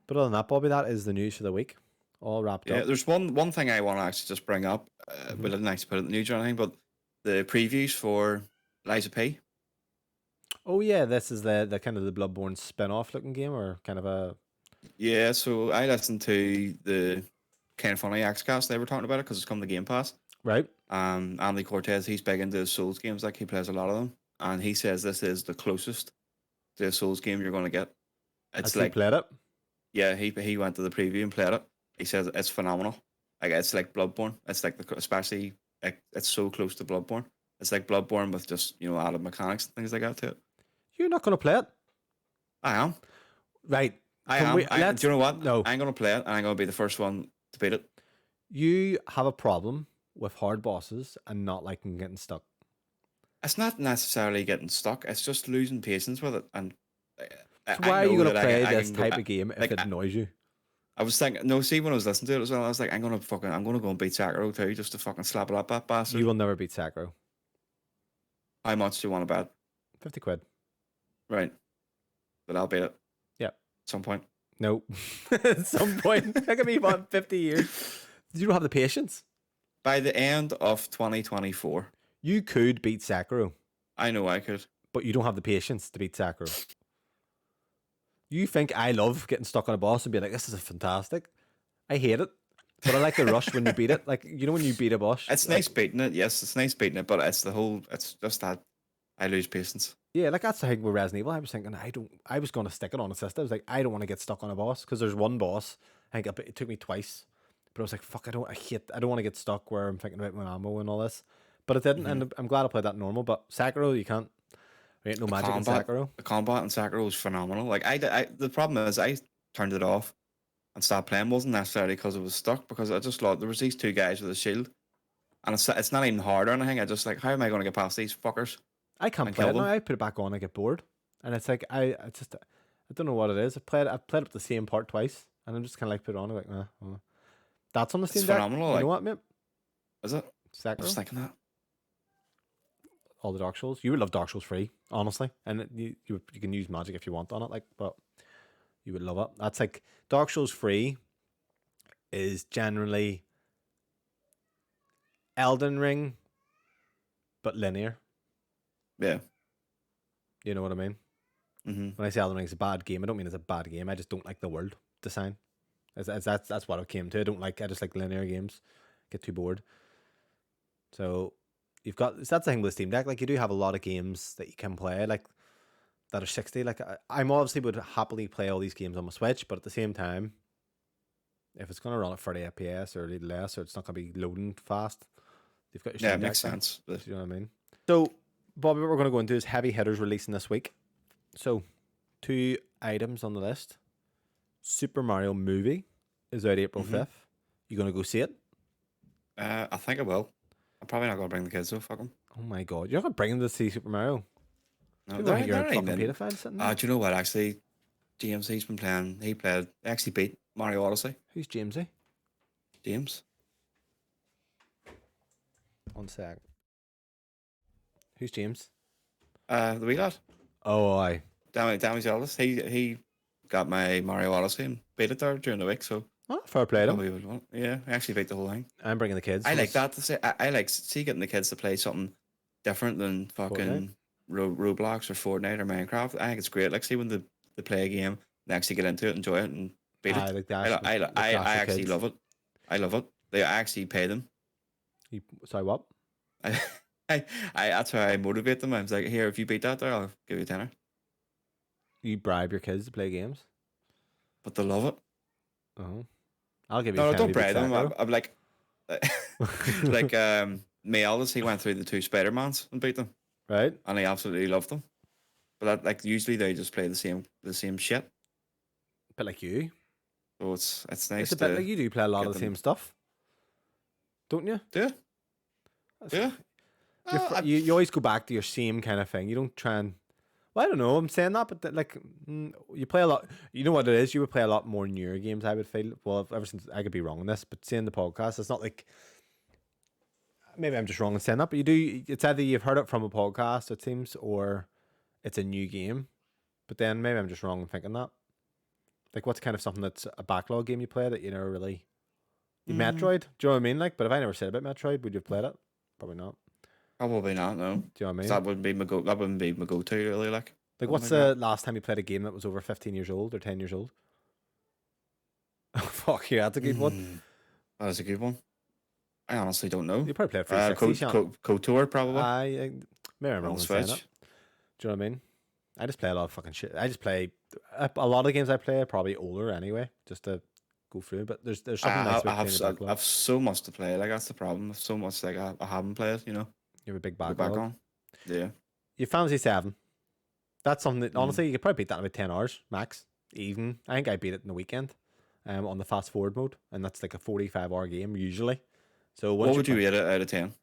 But other than that, Bobby, that is the news for the week. All wrapped up. Yeah, there's one thing I want to actually just bring up. We didn't actually put it in the news or anything, but the previews for Lies of P. Oh yeah, this is the kind of the Bloodborne spin-off looking game, or kind of a... Yeah, so I listened to the Kind of Funny Xcast. They were talking about it because it's come to Game Pass. Right. Andy Cortez, he's big into Souls games. Like, he plays a lot of them. And he says this is the closest to a Souls game you're going to get. It's like, he played it? Yeah, he went to the preview and played it. He says it's phenomenal. Like, it's like Bloodborne. It's like, especially, like, it's so close to Bloodborne. It's like Bloodborne with just, added mechanics and things like that to it. You're not going to play it? I am. Right. I am. Do you know what? No. I'm going to play it, and I'm going to be the first one to beat it. You have a problem with hard bosses and not liking getting stuck. It's not necessarily getting stuck. It's just losing patience with it. And so why are you going to play this type of game if it annoys you? I was thinking, no, see, when I was listening to it as well, I was like, I'm going to go and beat Sekiro too, just to fucking slap it up that bastard. You will never beat Sekiro. How much do you want to bet? 50 quid. Right. But I'll beat it. Yep. At some point. No. At some point. That could be about 50 years. You don't have the patience. By the end of 2024. You could beat Sekiro. I know I could. But you don't have the patience to beat Sekiro. You think I love getting stuck on a boss and be like, this is fantastic. I hate it. But I like the rush when you beat it. Like, when you beat a boss. It's nice beating it. Yes, it's nice beating it. But it's just that I lose patience. Yeah, like that's the thing with Resident Evil. I was thinking, I was going to stick it on assist. I was like, I don't want to get stuck on a boss. Because there's one boss. I think it took me twice. But I was like, fuck, I don't want to get stuck where I'm thinking about my ammo and all this. But it didn't. And I'm glad I played that normal. But Sekiro, you can't. There ain't no magic in Sekiro. The combat in Sekiro is phenomenal. Like, the problem is I turned it off and stopped playing. Wasn't necessarily because it was stuck, because I just thought there was these two guys with a shield, and it's not even hard or anything. I just like, how am I going to get past these fuckers? I can't play it now. I put it back on, I get bored, and it's like I don't know what it is. I've played up the same part twice, and I'm just kind of like put it on, like, that's on the Steam Deck. Phenomenal. You know what, mate? Is it? Sekiro? I was thinking that. All the Dark Souls. You would love Dark Souls 3, honestly. And you can use magic if you want on it, like, but you would love it. That's like Dark Souls 3 is generally Elden Ring, but linear. Yeah. You know what I mean? Mm-hmm. When I say Elden Ring is a bad game, I don't mean it's a bad game. I just don't like the world design. That's what I came to. I just like linear games. Get too bored. So that's the thing with Steam Deck. Like, you do have a lot of games that you can play, like, that are 60. Like, I'm obviously would happily play all these games on my Switch, but at the same time, if it's going to run at 30 FPS or a little less, or it's not going to be loading fast, you've got your Steam Deck. Makes sense. Do you know what I mean? So, Bobby, what we're going to go into is heavy hitters releasing this week. So, 2 items on the list. Super Mario movie is out April 5th. You going to go see it? I think I will. I'm probably not going to bring the kids, though. Fuck them. Oh my god. You're not going to bring them to see Super Mario? No, People think you're a they're fucking even. pedophile sitting there. Do you know what, actually? James, he's been playing. He actually beat Mario Odyssey. Who's Jamesy? James. 1 sec. Who's James? The wee lad. Oh, aye. Dammy's eldest. He got my Mario Odyssey and beat it there during the week, so. Oh, fair play to him. Yeah, I actually beat the whole thing. I'm bringing the kids. I like that to say. I like getting the kids to play something different than fucking Roblox or Fortnite or Minecraft. I think it's great. Like, see when they play a game, they actually get into it, enjoy it, and beat it. Like I actually love it. I love it. They actually pay them. Sorry, what? I that's how I motivate them. I was like, here, if you beat that there, I'll give you a tenner. You bribe your kids to play games? But they love it. Oh. I'll give you No, a tenner. don't bribe them. I'm like, like my eldest, he went through the 2 Spider-Mans and beat them. Right. And he absolutely loved them. But like usually they just play the same shit. But like you. So it's nice. It's a bit like you do play a lot of the same stuff. Don't you? Yeah. Yeah. You always go back to your same kind of thing. You don't try and. Well, I don't know. I'm saying that, but like you play a lot. You know what it is? You would play a lot more newer games. I would feel. Well, ever since I could be wrong on this, but seeing the podcast, it's not like. Maybe I'm just wrong in saying that, but you do. It's either you've heard it from a podcast, it seems, or it's a new game. But then maybe I'm just wrong in thinking that. Like, what's kind of something that's a backlog game you play that you never really. Metroid? Do you know what I mean? Like, but if I never said about Metroid, would you have played it? Probably not. Probably not. No. Do you know what I mean? That wouldn't be my go. That wouldn't be my go-to really. Like what's the last time you played a game that was over 15 years old or 10 years old? Oh, fuck yeah, that's a good one. That is a good one. I honestly don't know. You probably played 360. KOTOR probably. I may remember saying it. Do you know what I mean? I just play a lot of fucking shit. I just play a lot of games I play are probably older anyway, just to go through. But there's something nice about I have so much to play. Like that's the problem. So much like I haven't played. You know. You have a big backlog. On. Yeah. You Fantasy 7. That's something that honestly you could probably beat that in about 10 hours max. Even I think I beat it in the weekend, on the fast forward mode, and that's like a 45-hour game usually. So what would you rate it out of 10?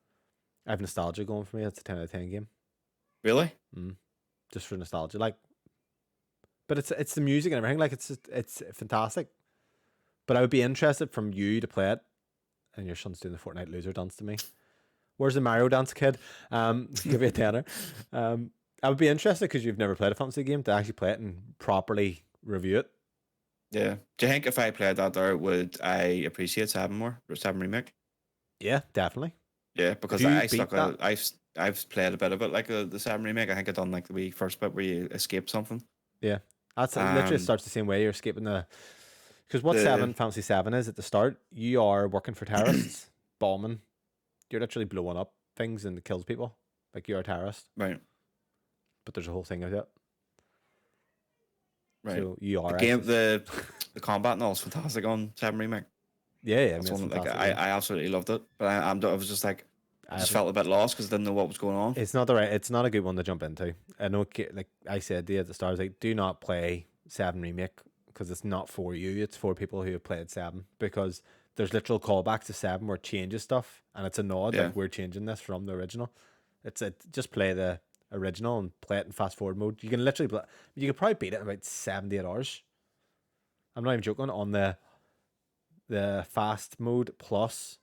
I have nostalgia going for me. It's a 10 out of 10 game. Really? Just for nostalgia, like. But it's the music and everything. Like it's fantastic. But I would be interested from you to play it, and your son's doing the Fortnite loser dance to me. Where's the Mario dance, kid? Give me a tenner. I would be interested because you've never played a fantasy game to actually play it and properly review it. Yeah. Do you think if I played that there, would I appreciate 7 more or 7 remake? Yeah, definitely. Yeah, because I've played a bit of it, like the 7 remake. I think I done like the first bit where you escape something. Yeah, that's literally starts the same way. You're escaping because what Fantasy 7 is at the start, you are working for terrorists, bombing. You're literally blowing up things and it kills people. Like you're a terrorist. Right. But there's a whole thing of it. Right. So you are the game. The combat and all is fantastic on 7 remake. Yeah. I absolutely loved it, but I was just like, I just felt a bit lost because I didn't know what was going on. It's not a good one to jump into. I know, like I said to you at the start, I was like, do not play 7 remake because it's not for you. It's for people who have played 7 because there's literal callbacks to 7 where it changes stuff and it's a nod like we're changing this from the original. Just play the original and play it in fast forward mode. You can literally you could probably beat it in about 78 hours. I'm not even joking. On the fast mode plus,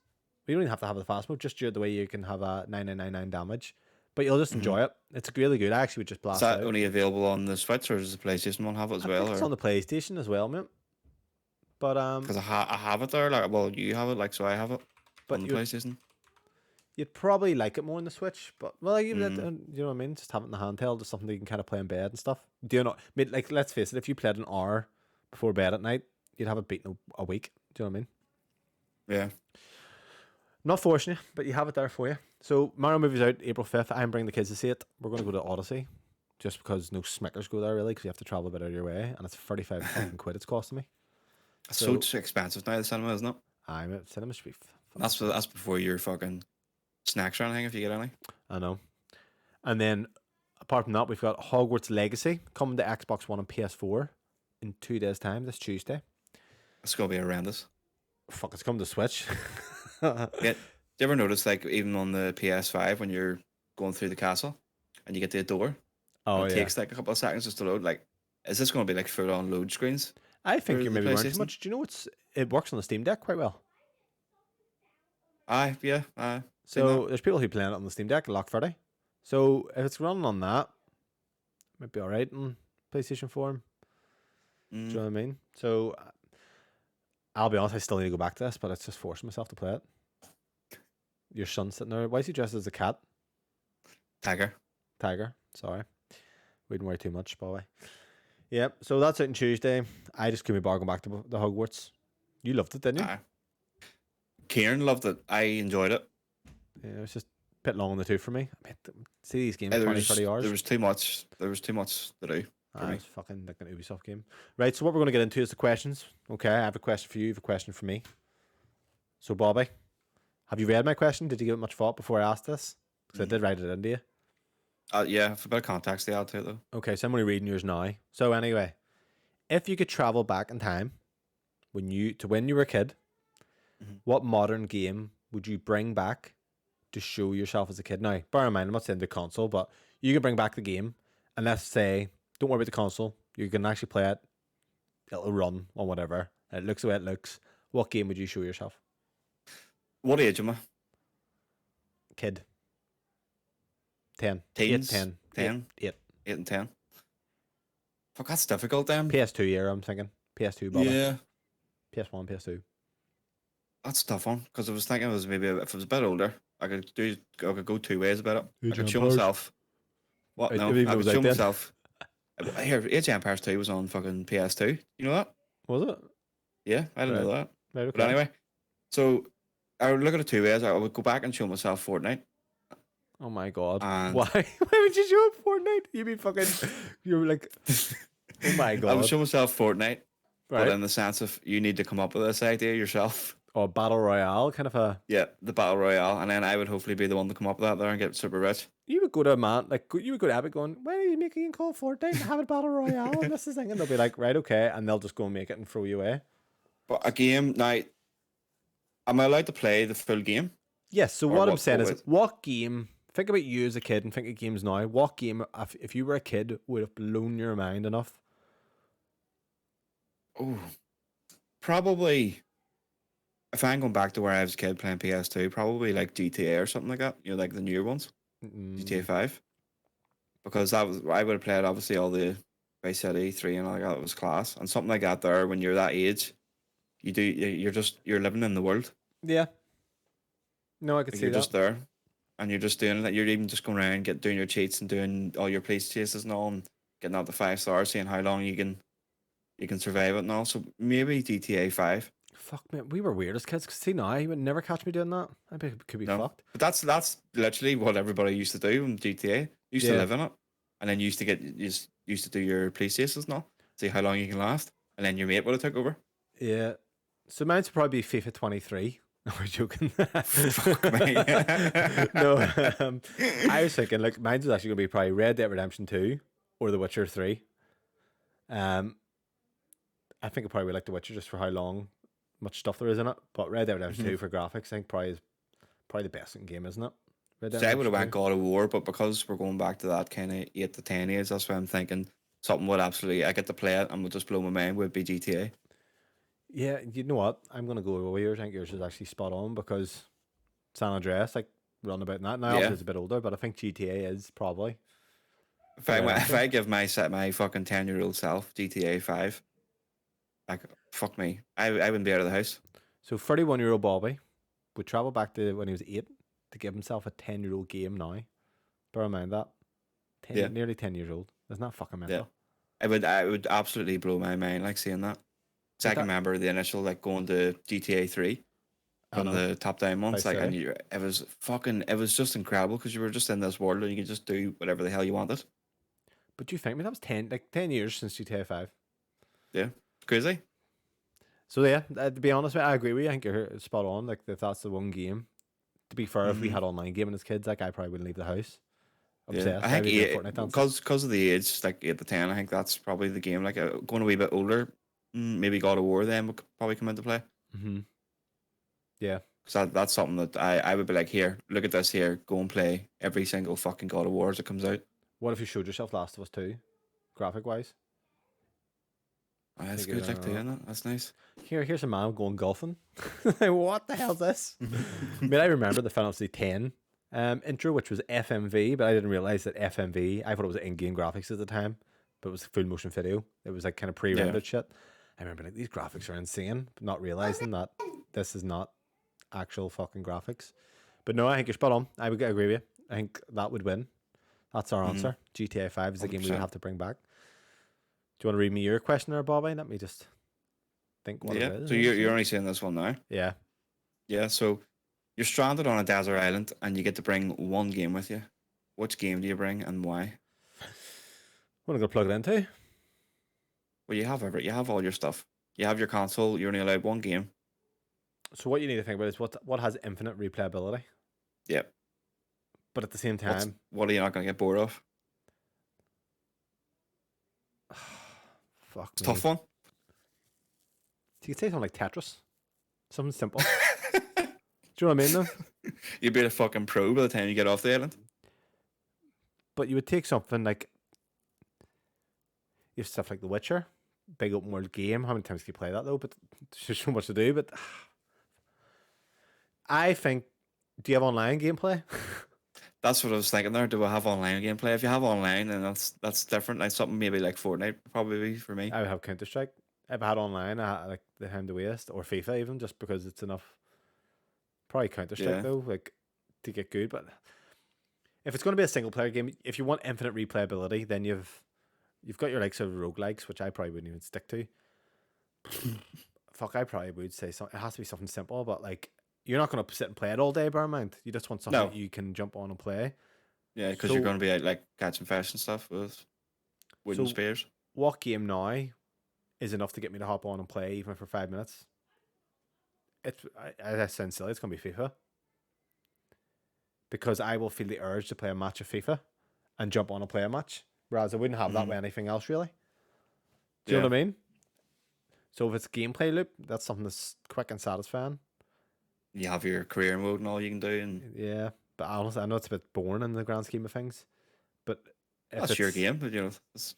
you don't even have to have the fast mode. Just do it the way you can have a 9999 damage, but you'll just enjoy it. It's really good. I actually would just blast. Is that only available on the Switch or does the PlayStation one have it as well? It's on the PlayStation as well, mate. But because I have it there. Like, well, you have it, like, so I have it on the PlayStation. You'd probably like it more on the Switch, but well, you know what I mean. Just have it in the handheld, just something that you can kind of play in bed and stuff. Do you know? I mean, like, let's face it. If you played an hour before bed at night, you'd have it beaten a week. Do you know what I mean? Yeah. Not forcing you, but you have it there for you. So Mario movie's out April 5th. I'm bringing the kids to see it. We're going to go to Odyssey, just because no smickers go there really, because you have to travel a bit out of your way, and it's 35 fucking quid it's costing me. It's so expensive now, the cinema, isn't it? I'm at cinema street. That's before your fucking snacks or anything, if you get any. I know. And then apart from that, we've got Hogwarts Legacy coming to Xbox One and PS4 in 2 days' time, this Tuesday. It's gonna be horrendous. Fuck, it's coming to Switch. Yeah. Do you ever notice, like, even on the PS5 when you're going through the castle and you get to the door, Oh, and it yeah. takes like a couple of seconds just to load? Like, is this going to be like full on load screens? I think for you're the maybe learning too PlayStation? much. Do you know it works on the Steam Deck quite well? Aye, yeah, seen So that. there's people who play it on the Steam Deck, lackluster. So if it's running on that, it might be alright in PlayStation 4. Do you know what I mean? So I'll be honest, I still need to go back to this, but it's just forcing myself to play it. Your son's sitting there. Why is he dressed as a cat? Tiger. Sorry. Wouldn't worry too much, boy. Yep. So that's it on Tuesday. I just couldn't be bothered going back to the Hogwarts. You loved it, didn't you? Aye. Kieran loved it. I enjoyed it. Yeah, it was just a bit long in the tooth for me. I mean, see these games, There 20, was 30 hours. there was too much. There was too much to do for me. It's fucking like an Ubisoft game. Right, so what we're going to get into is the questions. Okay, I have a question for you, you have a question for me. So, Bobby, have you read my question? Did you give it much thought before I asked this? Because I did write it into you. Yeah, for a bit of context to add to it, though. Okay, so I'm only reading yours now. So, anyway, if you could travel back in time when you were a kid, what modern game would you bring back to show yourself as a kid? Now, bear in mind, I'm not saying the console, but you can bring back the game, and let's say, don't worry about the console, you can actually play it, it'll run on whatever, and it looks the way it looks. What game would you show yourself? What age am I? Kid. 10. Teens? 8, 10. 10? 8. 8 and 10. Fuck, that's difficult then. PS2 era, I'm thinking. PS2, Bobby. Yeah. PS1, PS2. That's a tough one, because I was thinking it was maybe if it was a bit older, I could go two ways about it. I could show myself. What? No, I could show myself. Here, Age of Empires 2 was on fucking PS2. You know that? Was it? Yeah, I didn't know that. Right, okay. But anyway, so I would look at it two ways. I would go back and show myself Fortnite. Oh my god. And Why? Why would you show up Fortnite? You mean fucking you're like oh my god. I would show myself Fortnite. Right. But in the sense of you need to come up with this idea yourself. Or battle royale, kind of a Yeah, the battle royale, and then I would hopefully be the one to come up with that there and get super rich. You would go to a man you would go to Epic going, why are you making a call Fortnite and have a battle royale and this is thing, and they'll be like, right, okay, and they'll just go and make it and throw you away. But a game now, am I allowed to play the full game? Yes. So what I'm saying is, what game? Think about you as a kid and think of games now. What game, if you were a kid, would have blown your mind enough? Oh, probably. If I'm going back to where I was a kid playing PS2, probably like GTA or something like that. You know, like the newer ones, GTA 5. Because I would have played obviously all the Vice City 3 and all that. It was class, and something like that there. When you're that age, you're living in the world. Yeah. No, I could see you're that. Just there, and you're just doing it. You're even just going around doing your cheats and doing all your police chases and all, and getting out the 5 stars, seeing how long you can survive it and all. So maybe GTA 5. Fuck man, we were weird as kids. Cause see now, you would never catch me doing that. I could be fucked. But that's literally what everybody used to do in GTA. You used to live in it, and then you used to do your police chases and all. See how long you can last, and then your mate would have took over. Yeah. So mine's would probably be FIFA 23. No, we're joking. No, I was thinking like mine's was actually gonna be probably Red Dead Redemption 2 or The Witcher 3. I think I probably would like The Witcher just for how much stuff there is in it. But Red Dead Redemption 2 for graphics, I think probably the best in game, isn't it? So I would have went God of War, but because we're going back to that kind of 8 to 10 years, that's why I'm thinking something would absolutely I get to play it and would just blow my mind would be GTA. Yeah, you know what? I'm gonna go with yours. I think yours is actually spot on because San Andreas, like run about in that. Now obviously it's a bit older, but I think GTA is probably. If I give my fucking 10-year-old self GTA 5, like fuck me, I wouldn't be out of the house. So 31-year-old Bobby would travel back to when he was 8 to give himself a 10-year-old game now. Bear in mind that. Nearly 10 years old. Isn't that fucking mental? Yeah. I would absolutely blow my mind like seeing that. So I can remember the initial like going to GTA 3 on the top down months, like, and it was just incredible because you were just in this world and you could just do whatever the hell you wanted. But do you think that was 10 years since GTA 5? Yeah, it's crazy. So yeah, to be honest, I agree with you. I think you're spot on. Like that's the one game. To be fair, if we had online gaming as kids, like I probably wouldn't leave the house. obsessed. I think Fortnite dances. because of the age, like 8 to 10, I think that's probably the game. Like going a wee bit older, maybe God of War then would probably come into play. Mm-hmm. Yeah. Because that's something that I would be like, here, look at this here, go and play every single fucking God of War as it comes out. What if you showed yourself Last of Us 2, graphic wise? That's good, like doing that. That's nice. Here's a man going golfing. What the hell's this? I mean, I remember the Final Fantasy X intro, which was FMV, but I didn't realize that FMV. I thought it was in-game graphics at the time, but it was full motion video. It was like kind of pre-rendered shit. I remember like these graphics are insane, but not realizing that this is not actual fucking graphics. But no, I think you're spot on. I would agree with you. I think that would win. That's our answer. GTA 5 is the game we would have to bring back. Do you want to read me your question there, Bobby? Let me just think what it is. So you're only saying this one now? Yeah. Yeah, so you're stranded on a desert island and you get to bring one game with you. Which game do you bring and why? What am I going to plug it into? Well, you have all your stuff. You have your console, you're only allowed one game. So what you need to think about is what has infinite replayability. Yep. But at the same time, what are you not going to get bored of? Fuck it's a tough one. So you could say something like Tetris. Something simple. Do you know what I mean, though? You'd be a fucking pro by the time you get off the island. But you would take something like... You have stuff like The Witcher. Big open world game. How many times can you play that, though? But there's just so much to do. But I think... Do you have online gameplay? That's what I was thinking there. Do I have online gameplay? If you have online, then that's different. Like something maybe like Fortnite probably for me. I would have Counter-Strike. If I had online, I had like the Hand to Waste or FIFA even, just because it's enough. Probably Counter-Strike though, like to get good. But if it's going to be a single player game, if you want infinite replayability, then you've got your likes of roguelikes, which I probably wouldn't even stick to. Fuck, I probably would say something. It has to be something simple, but like. You're not going to sit and play it all day, bear in mind. You just want something that you can jump on and play. Yeah, because you're going to be out like catching fish and stuff with wooden spears. What game now is enough to get me to hop on and play even for 5 minutes? I sound silly. It's going to be FIFA. Because I will feel the urge to play a match of FIFA and jump on and play a match. Whereas I wouldn't have that with anything else, really. Do you know what I mean? So if it's gameplay loop, that's something that's quick and satisfying. You have your career mode and all you can do, and yeah. But honestly, I know it's a bit boring in the grand scheme of things. But that's your game. But you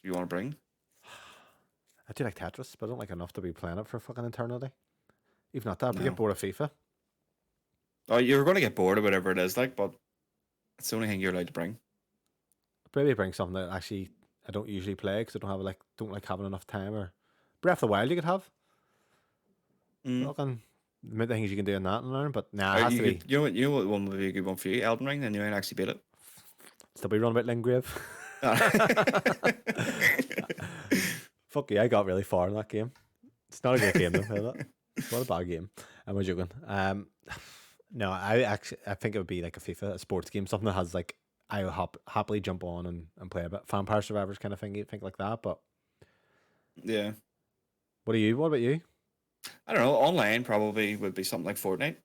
want to bring. I do like Tetris, but I don't like enough to be playing it for fucking eternity. Even at that, I get bored of FIFA. Oh, you're going to get bored of whatever it is, like, but it's the only thing you're allowed to bring. Maybe bring something that actually I don't usually play because I don't like having enough time. Or Breath of the Wild, you could have. Fucking. The things you can do in that and learn, but nah, it has to be. You know what one would be a good one for you? Elden Ring, then you might actually beat it. Still be running about Lingrave. Fuck yeah, I got really far in that game. It's not a great game though. It's not a bad game. I'm joking. No, I think it would be like a FIFA, a sports game, something that has like I will happily jump on and play a bit. Vampire Survivors kind of thing, you think like that, but yeah. What about you? I don't know. Online probably would be something like Fortnite.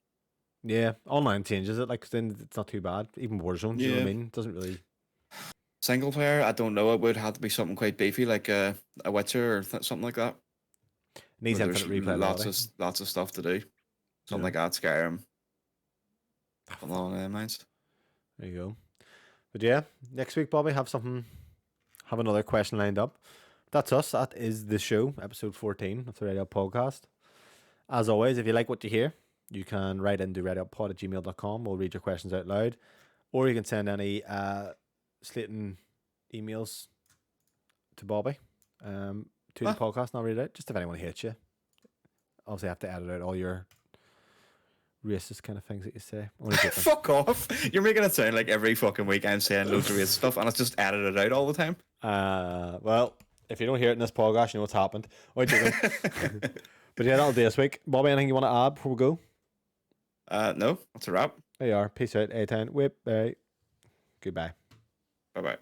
Yeah, online changes it. Like then it's not too bad. Even Warzone, you know what I mean? It doesn't really. Single player, I don't know. It would have to be something quite beefy, like a Witcher or something like that. It needs infinite replayability. Lots of stuff to do. Something like that, Skyrim. Along those lines. There you go. But yeah, next week, Bobby, have another question lined up. That's us. That is the show, episode 14 of the Radio Podcast. As always, if you like what you hear, you can write into radiopod@gmail.com. We'll read your questions out loud. Or you can send any slating emails to Bobby to the podcast and I'll read it out. Just if anyone hates you. Obviously, I have to edit out all your racist kind of things that you say. Fuck off. You're making it sound like every fucking week I'm saying loads of racist stuff and it's just edited out all the time. Well, if you don't hear it in this podcast, you know what's happened. But yeah, that'll do this week. Bobby, anything you want to add before we go? No, that's a wrap. There you are. Peace out, A-Town. Whip. Goodbye. Bye-bye.